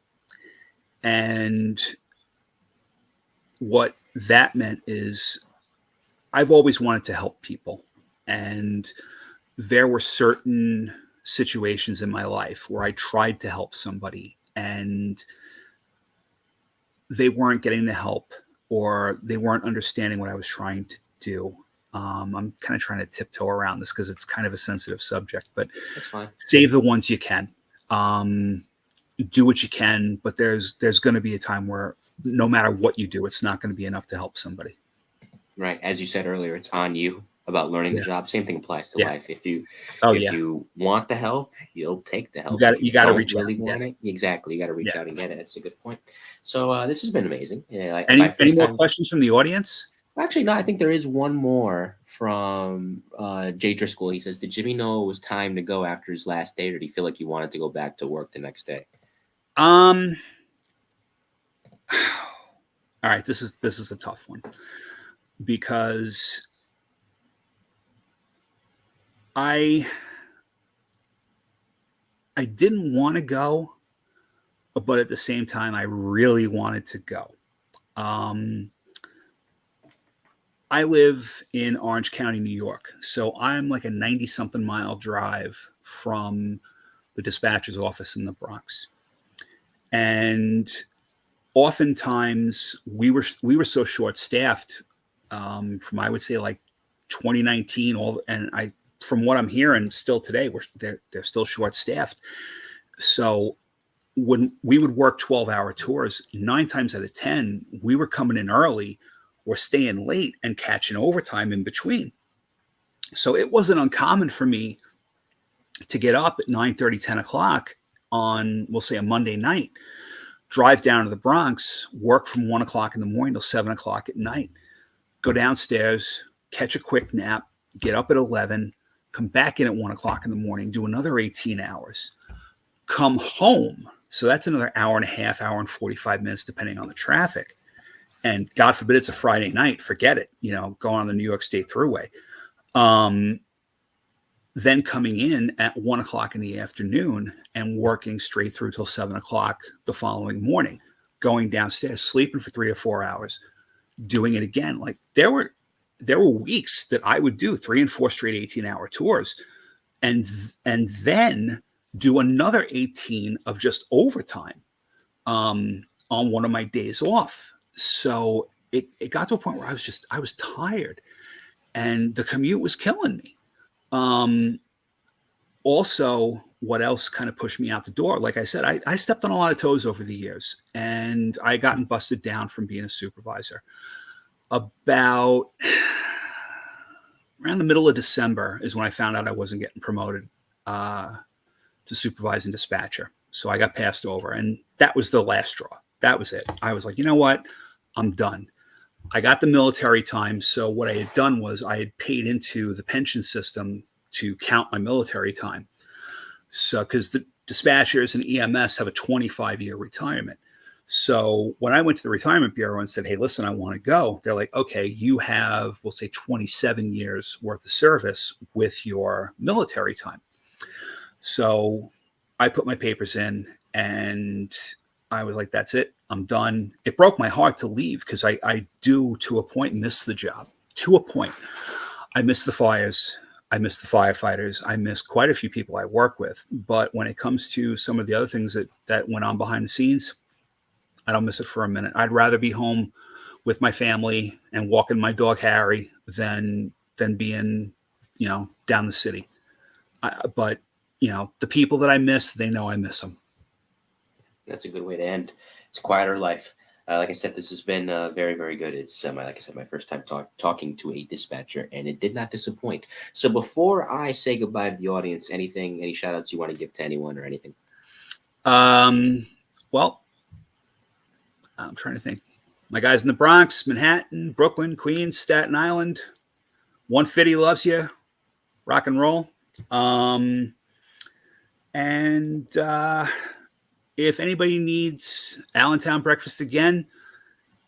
And what that meant is I've always wanted to help people. And there were certain situations in my life where I tried to help somebody and they weren't getting the help or they weren't understanding what I was trying to do. I'm kind of trying to tiptoe around this because it's kind of a sensitive subject, but that's fine. Save the ones you can. Do what you can, but there's going to be a time where no matter what you do, it's not going to be enough to help somebody. Right. As you said earlier, it's on you about learning the job. Same thing applies to life. If you want the help, you'll take the help. You got to reach out. Exactly. You got to reach out and get it. That's a good point. So this has been amazing. Any more questions from the audience? Actually, no, I think there is one more from Jay Driscoll. He says, did Jimmy know it was time to go after his last day, or did he feel like he wanted to go back to work the next day? All right, this is a tough one because I didn't want to go, but at the same time, I really wanted to go. I live in Orange County, New York, so I'm like a 90-something mile drive from the dispatcher's office in the Bronx. And oftentimes we were so short-staffed from, I would say, like 2019, from what I'm hearing still today, they're still short-staffed. So when we would work 12-hour tours, 9 times out of 10, we were coming in early or staying late and catching overtime in between. So it wasn't uncommon for me to get up at 9:30, 10 o'clock on, we'll say, a Monday night, drive down to the Bronx, work from 1 o'clock in the morning till 7 o'clock at night, go downstairs, catch a quick nap, get up at 11, come back in at 1 o'clock in the morning, do another 18 hours, come home. So that's another hour and a half, hour and 45 minutes, depending on the traffic. And God forbid it's a Friday night, forget it, going on the New York State Thruway. Then coming in at 1 o'clock in the afternoon and working straight through till 7 o'clock the following morning, going downstairs, sleeping for 3 or 4 hours, doing it again. Like there were weeks that I would do 3 and 4 straight 18-hour tours and then do another 18 of just overtime on one of my days off. So it got to a point where I was tired and the commute was killing me. Also, what else kind of pushed me out the door? Like I said, I stepped on a lot of toes over the years and I gotten busted down from being a supervisor. About around the middle of December is when I found out I wasn't getting promoted to supervising dispatcher. So I got passed over and that was the last straw. That was it. I was like, you know what? I'm done. I got the military time. So what I had done was I had paid into the pension system to count my military time. So because the dispatchers and EMS have a 25-year retirement. So when I went to the retirement bureau and said, hey, listen, I want to go, they're like, okay, you have, we'll say 27 years worth of service with your military time. So I put my papers in and I was like, that's it. I'm done. It broke my heart to leave because I do, to a point, miss the job. To a point. I miss the fires. I miss the firefighters. I miss quite a few people I work with. But when it comes to some of the other things that went on behind the scenes, I don't miss it for a minute. I'd rather be home with my family and walking my dog Harry than being, down the city. But the people that I miss, they know I miss them. That's a good way to end. It's a quieter life. Like I said, this has been very, very good. It's, like I said, my first time talking to a dispatcher, and it did not disappoint. So before I say goodbye to the audience, any shout outs you want to give to anyone or anything? Well, I'm trying to think. My guys in the Bronx, Manhattan, Brooklyn, Queens, Staten Island. 150 loves you. Rock and roll. If anybody needs Allentown breakfast again,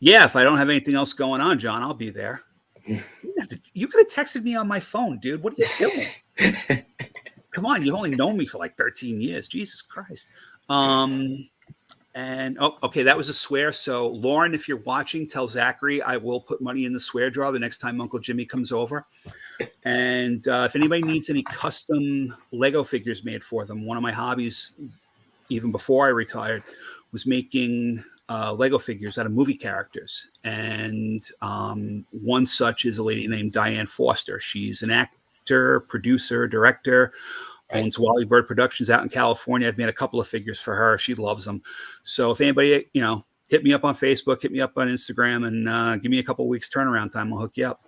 if I don't have anything else going on, John, I'll be there. You could have texted me on my phone, dude. What are you doing? Come on, you've only known me for like 13 years. Jesus Christ. Okay, that was a swear. So Lauren, if you're watching, tell Zachary I will put money in the swear jar the next time Uncle Jimmy comes over. And if anybody needs any custom Lego figures made for them, one of my hobbies, even before I retired, was making Lego figures out of movie characters. And one such is a lady named Diane Foster. She's an actor, producer, director, owns Wally Bird Productions out in California. I've made a couple of figures for her. She loves them. So if anybody, hit me up on Facebook, hit me up on Instagram, and give me a couple of weeks turnaround time. I'll hook you up.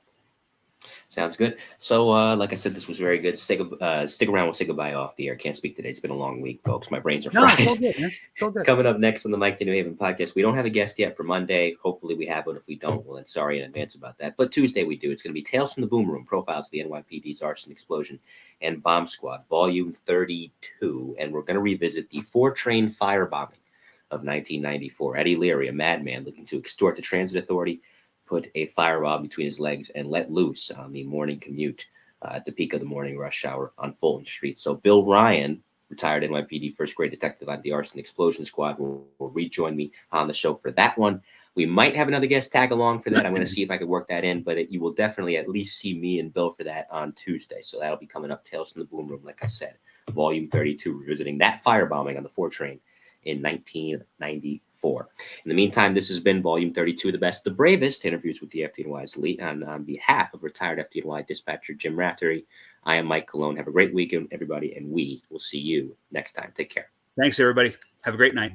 Sounds good. So, like I said, this was very good. Stick around. We'll say goodbye off the air. Can't speak today. It's been a long week, folks. My brains are fried. No, it's all good, man. It's all good. Coming up next on the Mike to New Haven podcast, we don't have a guest yet for Monday. Hopefully we have one. If we don't, well, then sorry in advance about that. But Tuesday we do. It's going to be Tales from the Boom Room, Profiles of the NYPD's Arson, Explosion, and Bomb Squad, Volume 32. And we're going to revisit the 4-train firebombing of 1994. Eddie Leary, a madman looking to extort the transit authority, put a firebomb between his legs and let loose on the morning commute at the peak of the morning rush hour on Fulton Street. So Bill Ryan, retired NYPD first grade detective on the Arson Explosion Squad, will rejoin me on the show for that one. We might have another guest tag along for that. I'm going to see if I could work that in, but you will definitely at least see me and Bill for that on Tuesday. So that'll be coming up. Tales from the Boom Room, like I said, Volume 32, revisiting that firebombing on the 4-train in 1994. In the meantime, this has been Volume 32 of The Best, the Bravest, interviews with the FDNY's elite. On behalf of retired FDNY dispatcher Jim Raftery, I am Mike Colón. Have a great weekend, everybody, and we will see you next time. Take care. Thanks, everybody. Have a great night.